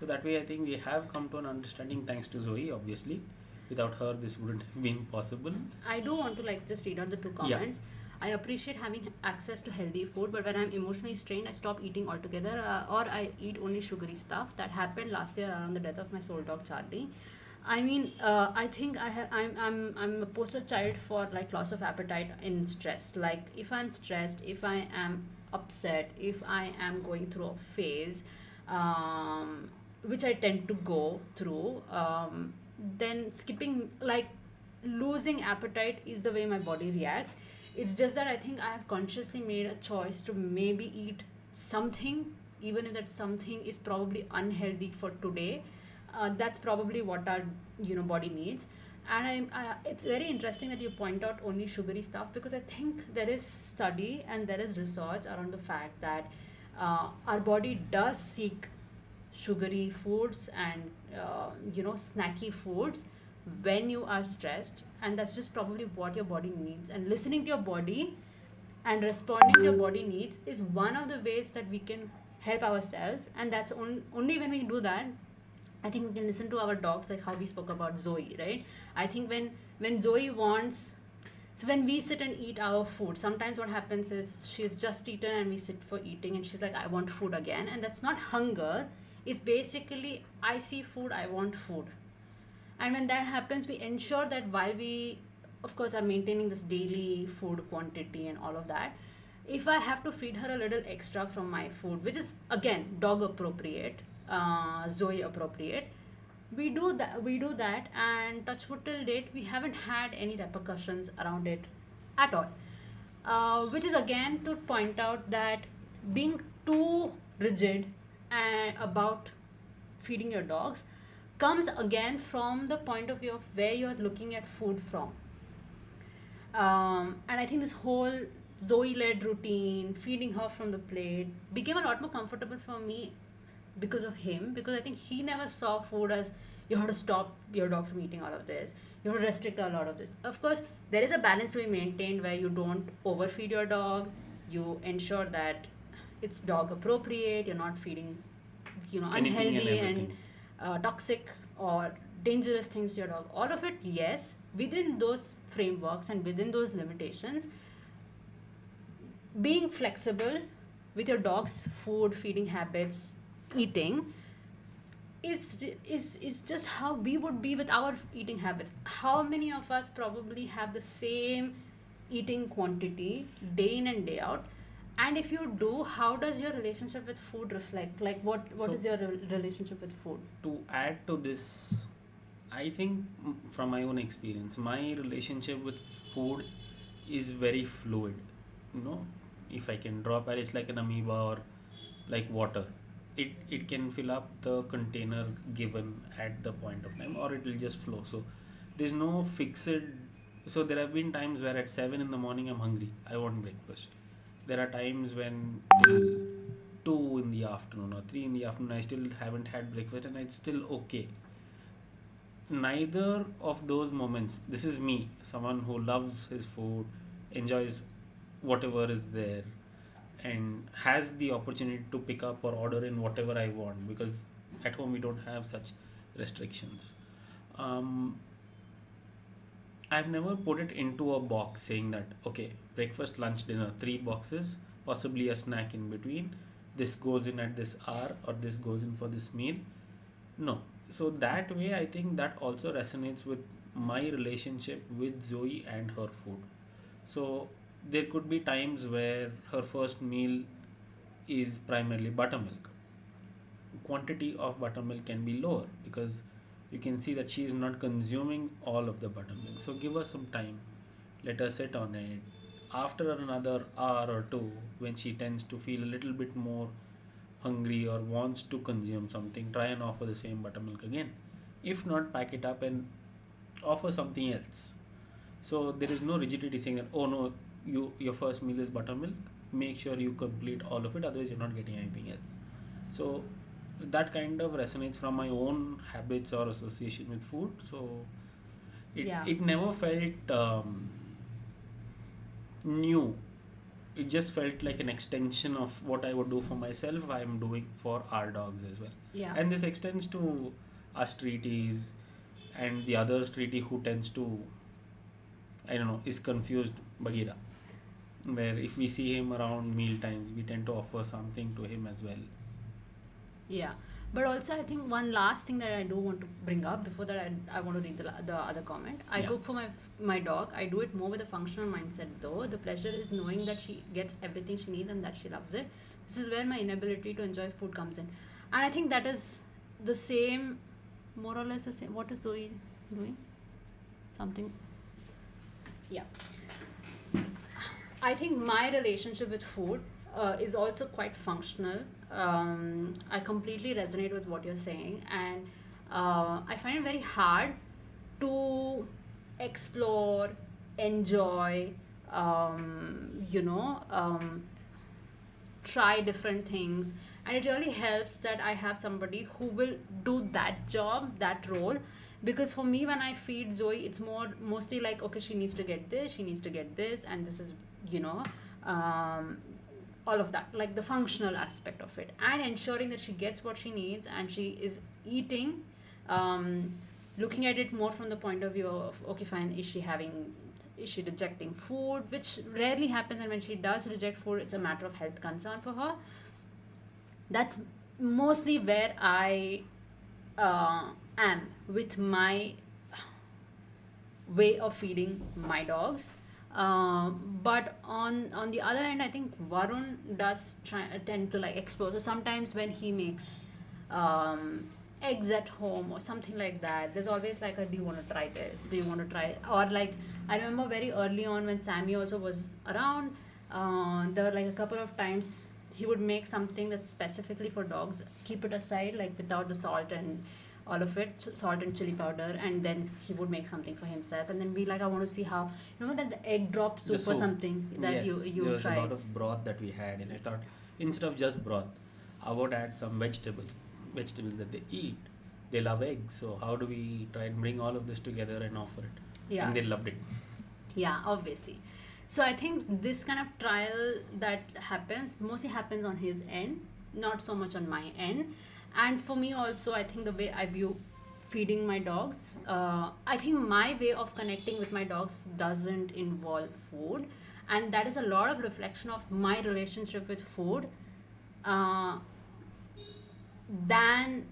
So that way I think we have come to an understanding, thanks to Zoe. Obviously, without her this wouldn't have been possible. I do want to like just read out the two Yeah. comments. I appreciate having access to healthy food, but when I'm emotionally strained, I stop eating altogether, or I eat only sugary stuff. That happened last year around the death of my soul dog Charlie. I mean, I think I'm a poster child for like loss of appetite in stress. Like if I'm stressed, if I am upset, if I am going through a phase, which I tend to go through, then skipping, like losing appetite is the way my body reacts. It's just that I think I have consciously made a choice to maybe eat something, even if that something is probably unhealthy for today. That's probably what our body needs. And it's very interesting that you point out only sugary stuff, because I think there is study and there is research around the fact that our body does seek sugary foods and snacky foods when you are stressed, and that's just probably what your body needs. And listening to your body and responding to your body needs is one of the ways that we can help ourselves, and that's only when we do that, I think we can listen to our dogs, like how we spoke about Zoe, right? I think when Zoe wants So when we sit and eat our food, sometimes what happens is she's just eaten and we sit for eating and she's like, I want food again. And that's not hunger. It's basically, I see food, I want food. And when that happens, we ensure that while we, of course, are maintaining this daily food quantity and all of that, if I have to feed her a little extra from my food, which is again dog appropriate, Zoe appropriate, we do that, and touch wood till date we haven't had any repercussions around it at all, which is again to point out that being too rigid about feeding your dogs comes again from the point of view of where you're looking at food from. And I think this whole Zoe led routine, feeding her from the plate, became a lot more comfortable for me because of him. Because I think he never saw food as you have to stop your dog from eating all of this, you have to restrict a lot of this. Of course, there is a balance to be maintained where you don't overfeed your dog, you ensure that it's dog appropriate, you're not feeding, Anything and unhealthy everything. and toxic or dangerous things to your dog. All of it, yes, within those frameworks and within those limitations, being flexible with your dog's food feeding habits, eating, is just how we would be with our eating habits. How many of us probably have the same eating quantity day in and day out? And if you do, how does your relationship with food reflect? Like, what So is your relationship with food? to add to this, I think from my own experience, my relationship with food is very fluid. You know, if I can draw a it's like an amoeba or like water. It can fill up the container given at the point of time, or it will just flow. So there's no fixed. So there have been times where at 7 in the morning I'm hungry. I want breakfast. There are times when till 2 in the afternoon or 3 in the afternoon I still haven't had breakfast and it's still okay. Neither of those moments, this is me, someone who loves his food, enjoys whatever is there, and has the opportunity to pick up or order in whatever I want, because at home we don't have such restrictions. um, I've never put it into a box saying that okay, breakfast, lunch, dinner, three boxes, possibly a snack in between, this goes in at this hour or this goes in for this meal. No. So that way, I think that also resonates with my relationship with Zoe and her food. So there could be times where her first meal is primarily buttermilk. Quantity of buttermilk can be lower because you can see that she is not consuming all of the buttermilk. So give her some time. Let her sit on it. After another hour or two, when she tends to feel a little bit more hungry or wants to consume something, try and offer the same buttermilk again. If not, pack it up and offer something else. So there is no rigidity saying that oh no, your first meal is buttermilk. Make sure you complete all of it, otherwise you're not getting anything else. So that kind of resonates from my own habits or association with food. So Yeah. it never felt new. It just felt like an extension of what I would do for myself, I'm doing for our dogs as well. Yeah. And this extends to our streeties and the other streetie who tends to, I don't know, is confused, Bagheera. Where if we see him around meal times, we tend to offer something to him as well. Yeah, but also I think one last thing that I do want to bring up before that I want to read the other comment. I Yeah. cook for my dog. I do it more with a functional mindset though. The pleasure is knowing that she gets everything she needs and that she loves it. This is where my inability to enjoy food comes in, and I think that is the same, more or less the same. What is Zoe doing? Something. Yeah. I think my relationship with food is also quite functional. I completely resonate with what you're saying, and I find it very hard to explore, enjoy, try different things. And it really helps that I have somebody who will do that job, that role. Because for me, when I feed Zoe, it's mostly like, okay, she needs to get this, she needs to get this, and this is, you know, um, all of that, like the functional aspect of it, and ensuring that she gets what she needs and she is eating, looking at it more from the point of view of, okay, fine, is she having is she rejecting food, which rarely happens, and when she does reject food, it's a matter of health concern for her. That's mostly where I am with my way of feeding my dogs. But on the other hand, I think Varun does tend to like explore. So sometimes when he makes eggs at home or something like that, there's always like a, do you want to try this? Do you want to try? Or like I remember very early on when Sammy also was around, there were like a couple of times he would make something that's specifically for dogs, keep it aside like without the salt and all of it, salt and chili powder, and then he would make something for himself and then be like, I want to see how, you know, that the egg drop soup The or soup. something that Yes, you there was tried. a lot of broth that we had, and I thought instead of just broth, I would add some vegetables that they eat. They love eggs, so how do we try and bring all of this together and offer it? Yeah. And they loved it. Yeah, obviously. So I think this kind of trial that happens mostly happens on his end, not so much on my end. And for me also, I think the way I view feeding my dogs, I think my way of connecting with my dogs doesn't involve food, and that is a lot of reflection of my relationship with food, uh, than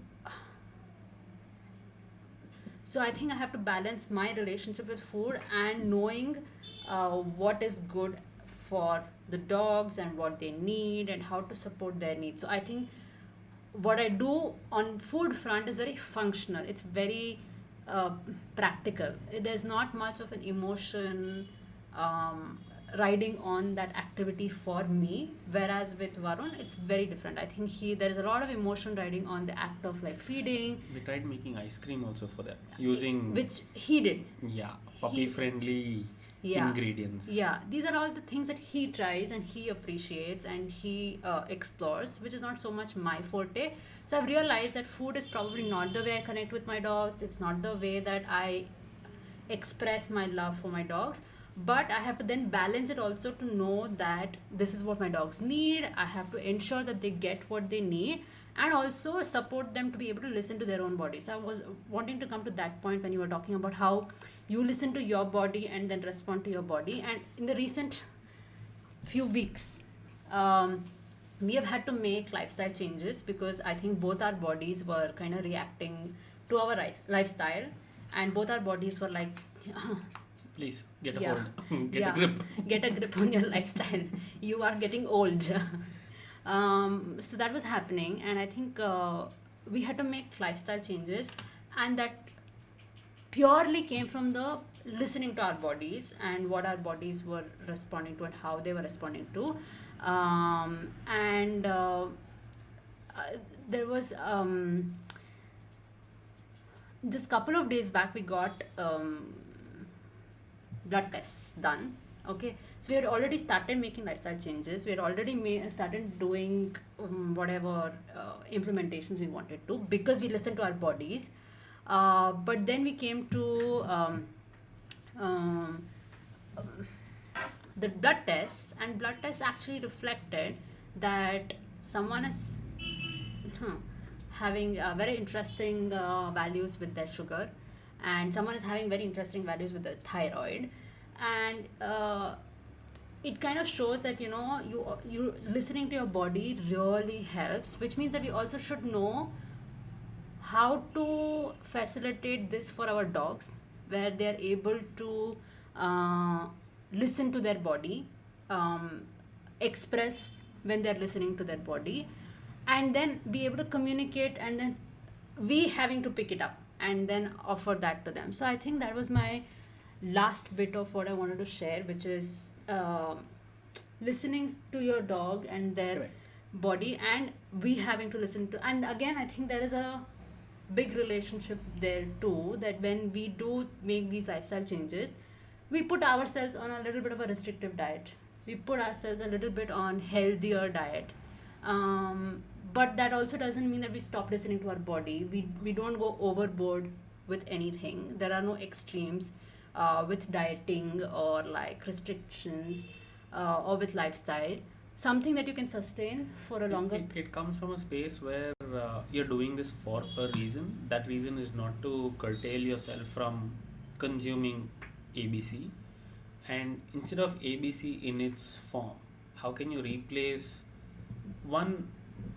so I think I have to balance my relationship with food and knowing what is good for the dogs and what they need and how to support their needs. So I think what I do on food front is very functional. It's very uh, practical. There's not much of an emotion um, riding on that activity for me. Whereas with Varun, it's very different. I think there is a lot of emotion riding on the act of like feeding, We tried making ice cream also for that, using which he did. puppy friendly Yeah. ingredients. Yeah, these are all the things that he tries and he appreciates and he explores, which is not so much my forte. So I've realized that food is probably not the way I connect with my dogs. It's not the way that I express my love for my dogs. But I have to then balance it also to know that this is what my dogs need. I have to ensure that they get what they need and also support them to be able to listen to their own bodies. So I was wanting to come to that point when you were talking about how you listen to your body and then respond to your body. And in the recent few weeks, we have had to make lifestyle changes because I think both our bodies were kind of reacting to our lifestyle, and both our bodies were like, Please get a Yeah. hold, get Yeah. a grip. get a grip on your lifestyle. You are getting old. So that was happening, and I think we had to make lifestyle changes, and that purely came from the listening to our bodies and what our bodies were responding to and how they were responding to. And there was just couple of days back we got blood tests done. Okay, so we had already started making lifestyle changes. We had already started doing whatever implementations we wanted to because we listened to our bodies. But then we came to um, the blood tests, and blood tests actually reflected that someone is having very interesting values with their sugar, and someone is having very interesting values with the thyroid, and it kind of shows that you listening to your body really helps, which means that we also should know how to facilitate this for our dogs, where they are able to uh, listen to their body, express when they are listening to their body, and then be able to communicate, and then we having to pick it up and then offer that to them. So I think that was my last bit of what I wanted to share, which is listening to your dog and their Correct. body, and we having to listen to. And again, I think there is a big relationship there too, that when we do make these lifestyle changes, we put ourselves on a little bit of a restrictive diet, we put ourselves a little bit on healthier diet, but that also doesn't mean that we stop listening to our body. We don't go overboard with anything. There are no extremes with dieting or like restrictions or with lifestyle. Something that you can sustain for a longer. It comes from a space where you're doing this for a reason. That reason is not to curtail yourself from consuming ABC. And instead of ABC in its form, how can you replace one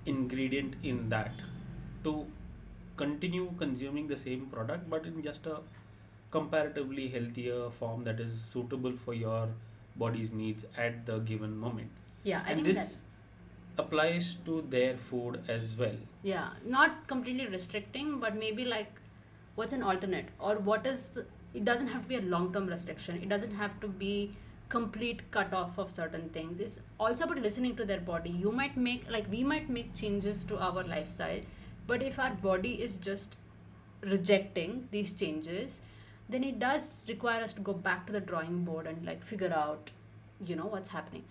ingredient in that to continue consuming the same product but in just a comparatively healthier form that is suitable for your body's needs at the given moment? Yeah, I And think that, this applies to their food as well. yeah, not completely restricting, but maybe like what's an alternate, or what is it doesn't have to be a long term restriction, it doesn't have to be complete cut off of certain things. It's also about listening to their body. You might make, like, we might make changes to our lifestyle, but if our body is just rejecting these changes, then it does require us to go back to the drawing board and like figure out, what's happening.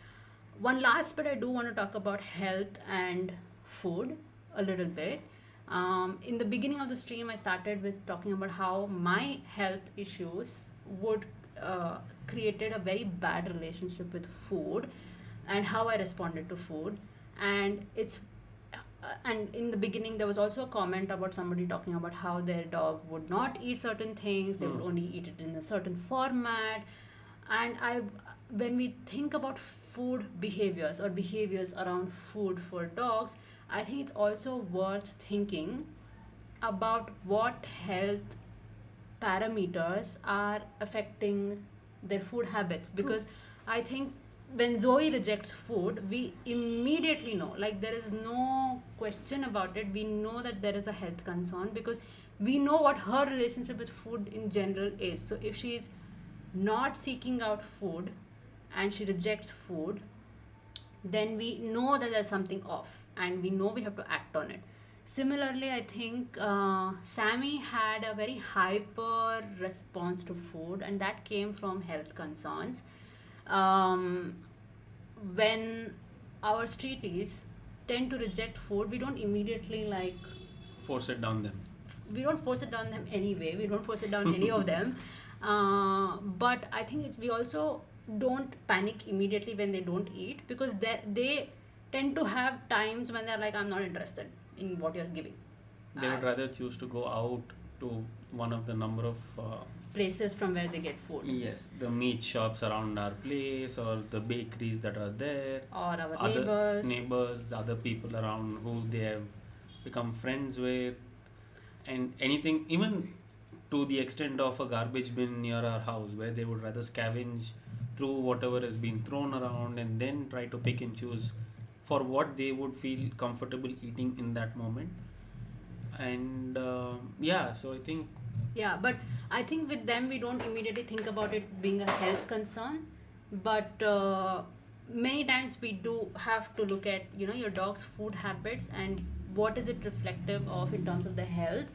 One last bit, I do want to talk about health and food a little bit. In the beginning of the stream, I started with talking about how my health issues would created a very bad relationship with food, and how I responded to food. And and in the beginning there was also a comment about somebody talking about how their dog would not eat certain things, they would only eat it in a certain format. And when we think about food behaviors or behaviors around food for dogs, I think it's also worth thinking about what health parameters are affecting their food habits. Because I think when Zoe rejects food, we immediately know, like, there is no question about it. We know that there is a health concern because we know what her relationship with food in general is. So if she's not seeking out food and she rejects food, then we know that there's something off and we know we have to act on it. Similarly, I think Sammy had a very hyper response to food, and that came from health concerns. Um, when our streeties tend to reject food, we don't immediately like, Force it down them. we don't force it down them anyway. We don't force it down any of them. But I think we also don't panic immediately when they don't eat, because they tend to have times when they're like, I'm not interested in what you're giving. They would rather choose to go out to one of the number of Places from where they get food, yes, the meat shops around our place or the bakeries that are there, or our other neighbors. the other people around who they have become friends with, and anything, even to the extent of a garbage bin near our house where they would rather scavenge through whatever has been thrown around and then try to pick and choose for what they would feel comfortable eating in that moment. And yeah, so I think Yeah, but I think with them we don't immediately think about it being a health concern, but many times we do have to look at, your dog's food habits and what is it reflective of in terms of the health,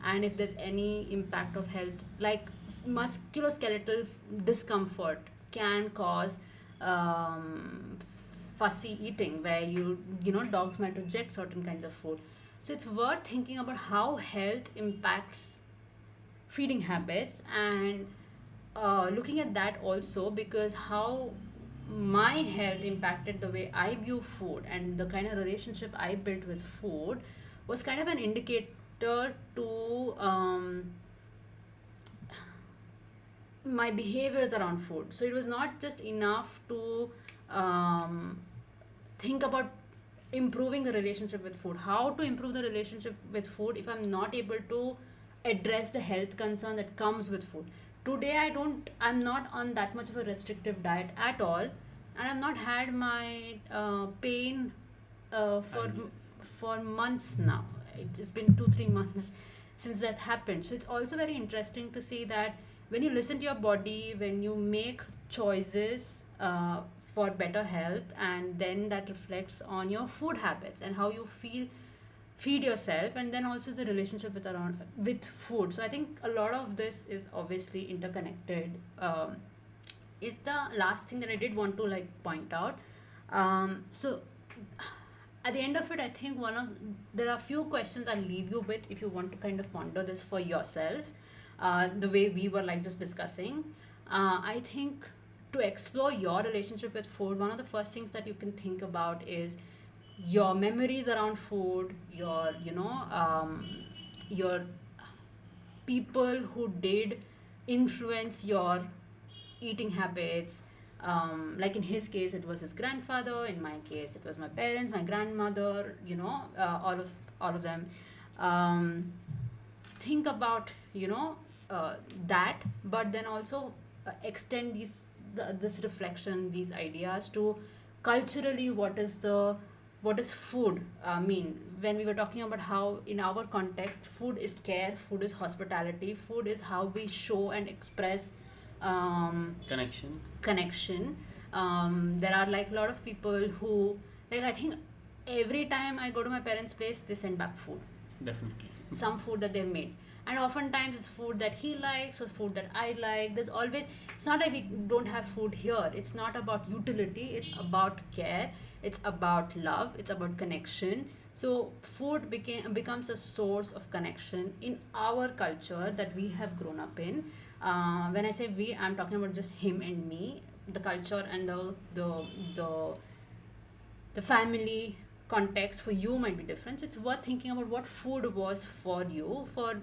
and if there's any impact of health, like musculoskeletal discomfort can cause fussy eating, where dogs might reject certain kinds of food. So it's worth thinking about how health impacts feeding habits, and looking at that also, because how my health impacted the way I view food and the kind of relationship I built with food was kind of an indicator to my behaviors around food. So it was not just enough to um, think about improving the relationship with food. How to improve the relationship with food if I'm not able to address the health concern that comes with food? Today I'm not on that much of a restrictive diet at all, and I've not had my pain for yes. months now. It's been 2-3 months since that's happened. So it's also very interesting to see that when you listen to your body, when you make choices for better health, and then that reflects on your food habits and how you feed yourself, and then also the relationship with food. So I think a lot of this is obviously interconnected. Is the last thing that I did want to like point out. So at the end of it, I think there are a few questions I'll leave you with if you want to kind of ponder this for yourself, the way we were like just discussing. I think to explore your relationship with food, one of the first things that you can think about is your memories around food, your people who did influence your eating habits. Like in his case, it was his grandfather. In my case, it was my parents, my grandmother. All of them. Um, think about that, but then also extend this reflection, these ideas to culturally what is food mean. When we were talking about how in our context food is care, food is hospitality, food is how we show and express Connection. connection. There are like a lot of people who, like, I think every time I go to my parents' place, they send back food, Definitely. some food that they've made. And oftentimes it's food that he likes or food that I like. There's always, it's not like we don't have food here. It's not about utility, it's about care, it's about love, it's about connection. So food becomes a source of connection in our culture that we have grown up in. When I say we, I'm talking about just him and me. The culture and the family context for you might be different. So it's worth thinking about what food was for you, for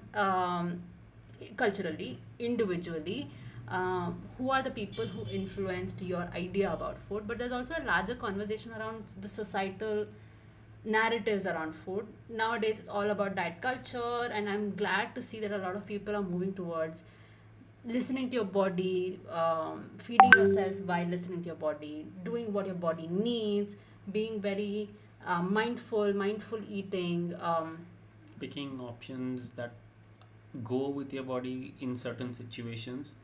culturally, individually. Who are the people who influenced your idea about food? But there's also a larger conversation around the societal narratives around food. Nowadays, it's all about diet culture, and I'm glad to see that a lot of people are moving towards listening to your body, feeding yourself while listening to your body, doing what your body needs, being very mindful eating. Picking options that go with your body in certain situations,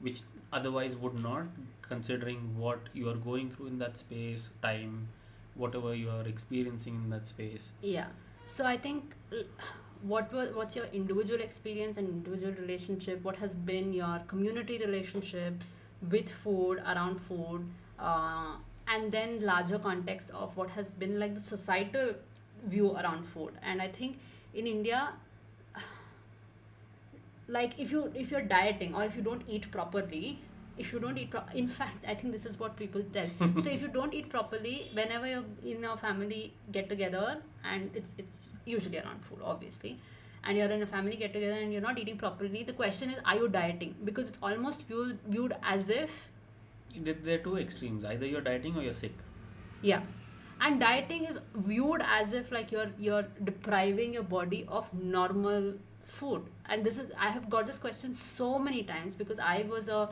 which otherwise would not, considering what you are going through in that space, time, whatever you are experiencing in that space. Yeah. So I think what's your individual experience and individual relationship? What has been your community relationship with food, around food, and then larger context of what has been like the societal view around food. And I think in India, like if you're dieting or if you don't eat properly, if you don't in fact, I think this is what people tell. So if you don't eat properly, whenever you're in a family get together, and it's usually around food obviously, and you're in a family get together and you're not eating properly, the question is, are you dieting? Because it's almost viewed as if, There are two extremes. Either you're dieting or you're sick. yeah. And dieting is viewed as if like you're depriving your body of normal food. And this is, I have got this question so many times because I was a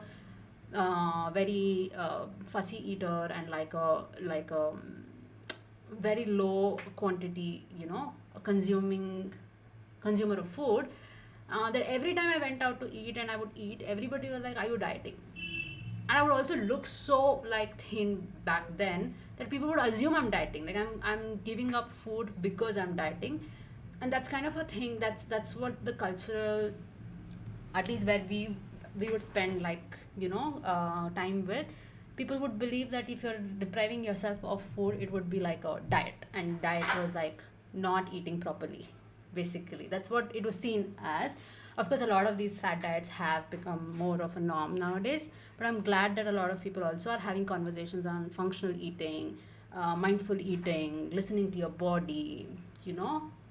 very fussy eater, and like a very low quantity, consumer of food. That every time I went out to eat and I would eat, everybody was like, "Are you dieting?" And I would also look so like thin back then that people would assume I'm dieting, like I'm giving up food because I'm dieting. And that's kind of a thing, that's what the cultural, at least where we would spend like time with, people would believe that if you're depriving yourself of food, it would be like a diet, and diet was like not eating properly. Basically, that's what it was seen as. Of course, a lot of these fat diets have become more of a norm nowadays, but I'm glad that a lot of people also are having conversations on functional eating, mindful eating, listening to your body,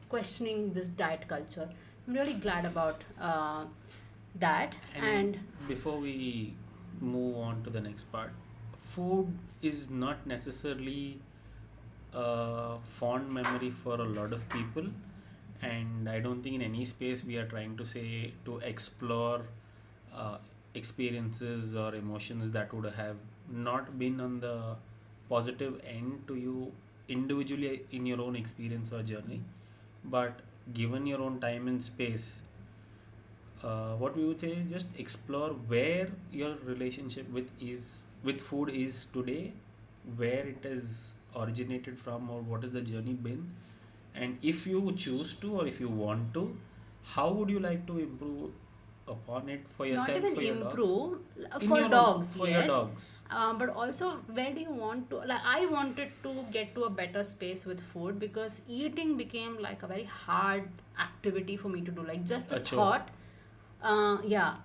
questioning this diet culture. I'm really glad about that. And Before we move on to the next part, food is not necessarily a fond memory for a lot of people, and I don't think in any space we are trying to say to explore uh, experiences or emotions that would have not been on the positive end to you individually in your own experience or journey, but given your own time and space, what we would say is just explore where your relationship with food is today, where it has originated from, or what is the journey been, and if you choose to or if you want to, how would you like to improve upon it for not yourself, even for your dogs, improve in for your dogs, for yes. your dogs. But also, where do you want to, like, I wanted to get to a better space with food because eating became like a very hard activity for me to do, like just the A chore. thought. Yeah,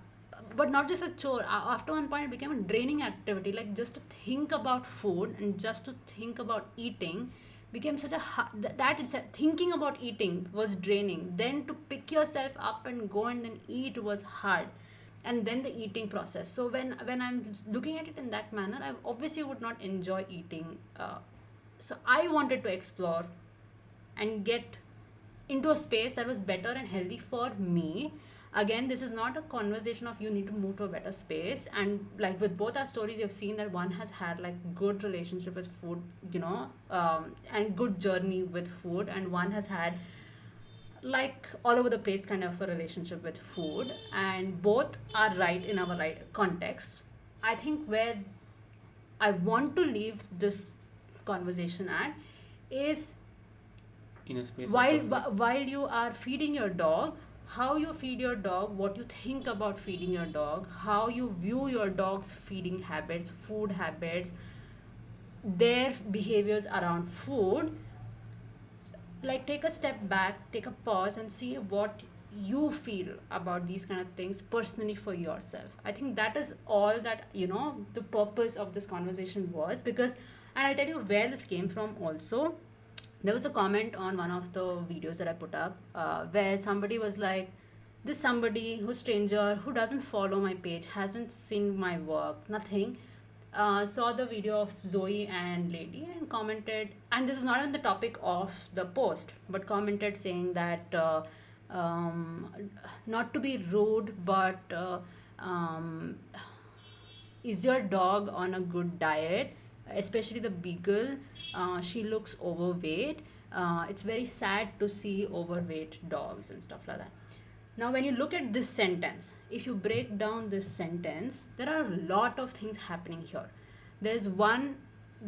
but not just a chore. After one point, it became a draining activity. Like just to think about food and just to think about eating became such a that it's thinking about eating was draining. Then to pick yourself up and go and then eat was hard. and then the eating process. So when I'm looking at it in that manner, I obviously would not enjoy eating. So I wanted to explore and get into a space that was better and healthy for me. Again, this is not a conversation of you need to move to a better space. And like with both our stories, you've seen that one has had like good relationship with food, and good journey with food, and one has had like all over the place kind of a relationship with food, and both are right in our right context. I think where I want to leave this conversation at is In a space while of perfect. while you are feeding your dog, how you feed your dog, what you think about feeding your dog, how you view your dog's feeding habits, food habits, their behaviors around food. Like take a step back, take a pause, and see what you feel about these kind of things personally for yourself. I think that is all that the purpose of this conversation was. Because, and I'll tell you where this came from also. There was a comment on one of the videos that I put up, where somebody was like, this somebody who's stranger, who doesn't follow my page, hasn't seen my work, nothing, saw the video of Zoe and Lady and commented, and this is not on the topic of the post, but commented saying that, not to be rude, but is your dog on a good diet, especially the beagle? She looks overweight. It's very sad to see overweight dogs and stuff like that. Now, when you look at this sentence, if you break down this sentence, there are a lot of things happening here. There's one,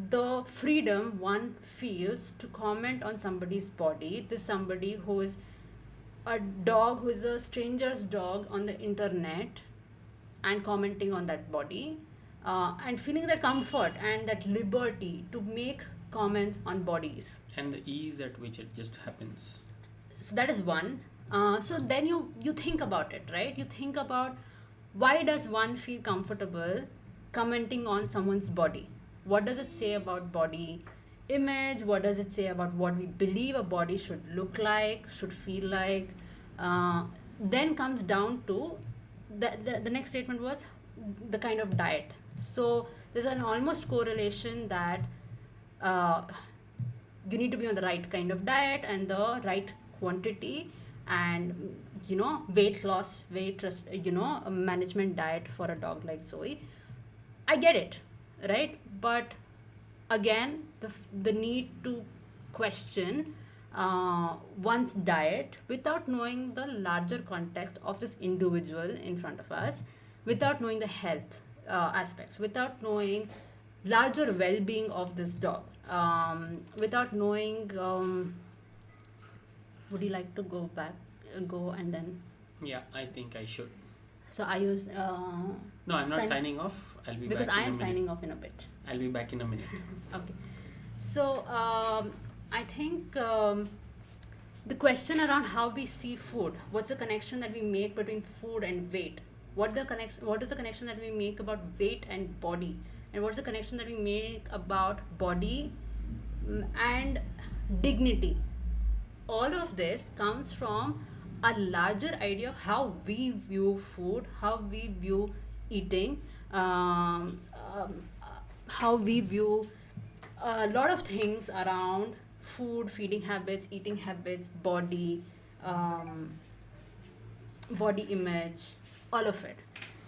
the freedom one feels to comment on somebody's body. This somebody who is a dog, who is a stranger's dog on the internet, and commenting on that body, and feeling that comfort and that liberty to make comments on bodies. And the ease at which it just happens. So that is one. So then you think about it, right? You think about, why does one feel comfortable commenting on someone's body? What does it say about body image? What does it say about what we believe a body should look like, should feel like? Then comes down to the next statement was the kind of diet. So there's an almost correlation that you need to be on the right kind of diet and the right quantity, and weight loss, management diet for a dog like Zoe. I get it, right? But again, the need to question one's diet without knowing the larger context of this individual in front of us, without knowing the health aspects, without knowing larger well-being of this dog, without knowing. Would you like to go and then? Yeah, I think I should. So I use. No, I'm not signing off. I'll be because back I in am a minute. signing off in a bit. I'll be back in a minute. Okay. So I think the question around how we see food, what's the connection that we make between food and weight? What is the connection that we make about weight and body? And what's the connection that we make about body and dignity? All of this comes from a larger idea of how we view food, how we view eating, how we view a lot of things around food, feeding habits, eating habits, body, body image, all of it.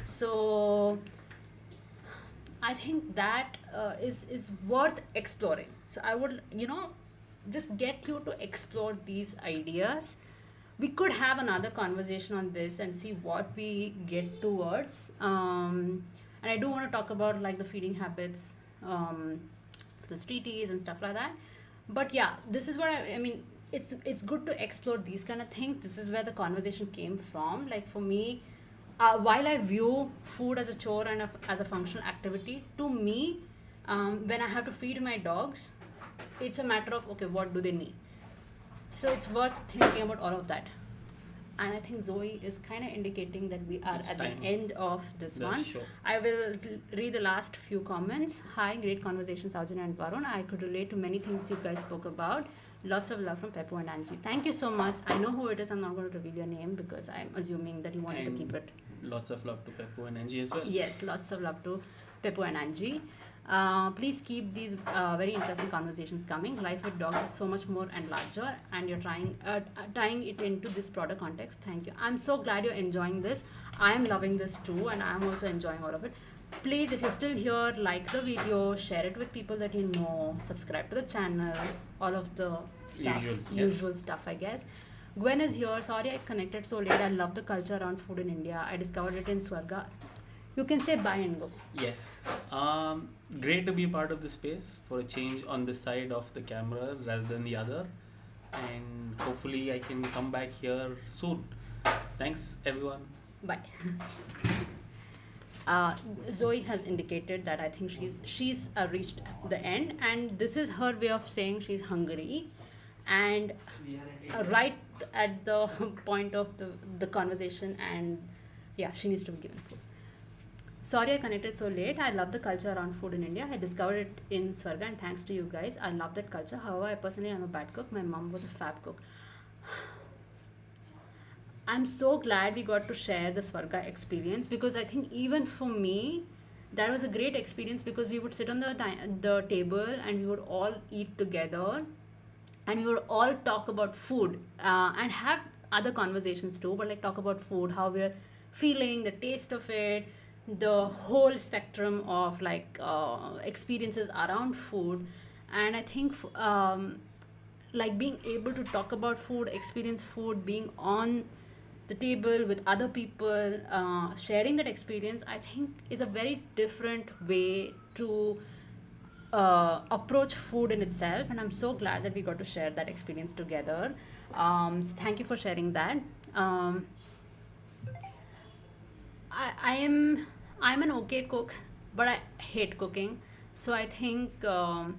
So I think that is worth exploring. So I would just get you to explore these ideas. We could have another conversation on this and see what we get towards. And I do want to talk about like the feeding habits, the streeties and stuff like that. But yeah, this is what I mean. It's good to explore these kind of things. This is where the conversation came from. Like for me, while I view food as a chore and as a functional activity, to me, when I have to feed my dogs, it's a matter of, okay, what do they need? So it's worth thinking about all of that. And I think Zoe is kind of indicating that we are It's at the time. end of this The one. show. I will read the last few comments. Hi, great conversation, Sowjanya and Varun. I could relate to many things you guys spoke about. Lots of love from Peppo and Angie. Thank you so much. I know who it is. I'm not going to reveal your name because I'm assuming that you wanted to keep it. lots of love to Peppo and Angie as well. Yes, lots of love to Peppo and Angie. Please keep these very interesting conversations coming. Life with dogs is so much more and larger, and you're tying it into this broader context. Thank you. I'm so glad you're enjoying this. I am loving this too, and I'm also enjoying all of it. Please, if you're still here, like the video, share it with people that you know, subscribe to the channel, all of the stuff, usual stuff, I guess. Gwen is here. Sorry I connected so late. I love the culture around food in India. I discovered it in Swarga. You can say bye and go. Yes. Great to be a part of the space for a change on this side of the camera rather than the other. And hopefully I can come back here soon. Thanks, everyone. Bye. Zoe has indicated that I think she's reached the end, and this is her way of saying she's hungry, and right at the point of the conversation, and yeah, she needs to be given food. Sorry I connected so late. I love the culture around food in India. I discovered it in Swarga, and thanks to you guys, I love that culture. However, I personally am a bad cook. My mom was a fab cook. I'm so glad we got to share the Swarga experience, because I think even for me, that was a great experience, because we would sit on the table and we would all eat together, and we would all talk about food and have other conversations too, but like talk about food, how we're feeling, the taste of it, the whole spectrum of like experiences around food. And I think like being able to talk about food, experience food, being on the table with other people, sharing that experience, I think is a very different way to approach food in itself. And I'm so glad that we got to share that experience together. So thank you for sharing that. I'm an okay cook, but I hate cooking. So I think how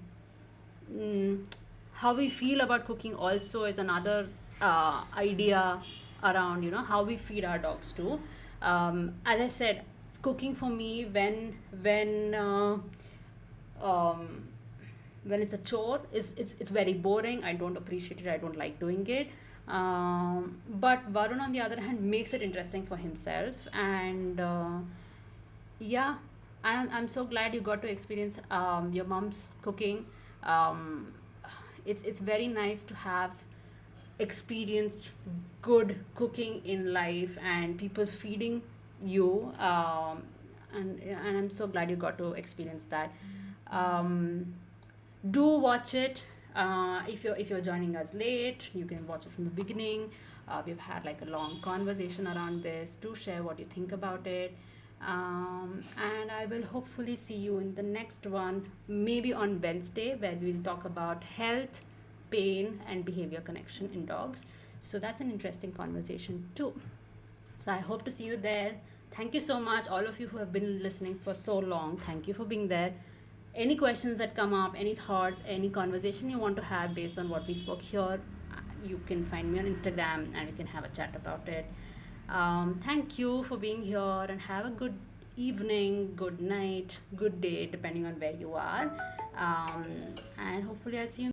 we feel about cooking also is another idea around, you know, how we feed our dogs too. As I said, cooking for me, when it's a chore, it's very boring. I don't appreciate it. I don't like doing it. But Varun, on the other hand, makes it interesting for himself. And yeah, I'm so glad you got to experience your mom's cooking. It's very nice to have experienced good cooking in life and people feeding you, and I'm so glad you got to experience that. Do watch it. If you're joining us late, you can watch it from the beginning. We've had like a long conversation around this. Do share what you think about it. And I will hopefully see you in the next one, maybe on Wednesday, where we'll talk about health, pain, and behavior connection in dogs. So that's an interesting conversation too. So I hope to see you there. Thank you so much, all of you who have been listening for so long. Thank you for being there. Any questions that come up, any thoughts, any conversation you want to have based on what we spoke here, you can find me on Instagram and we can have a chat about it. Thank you for being here, and have a good evening, good night, good day, depending on where you are. And hopefully I'll see you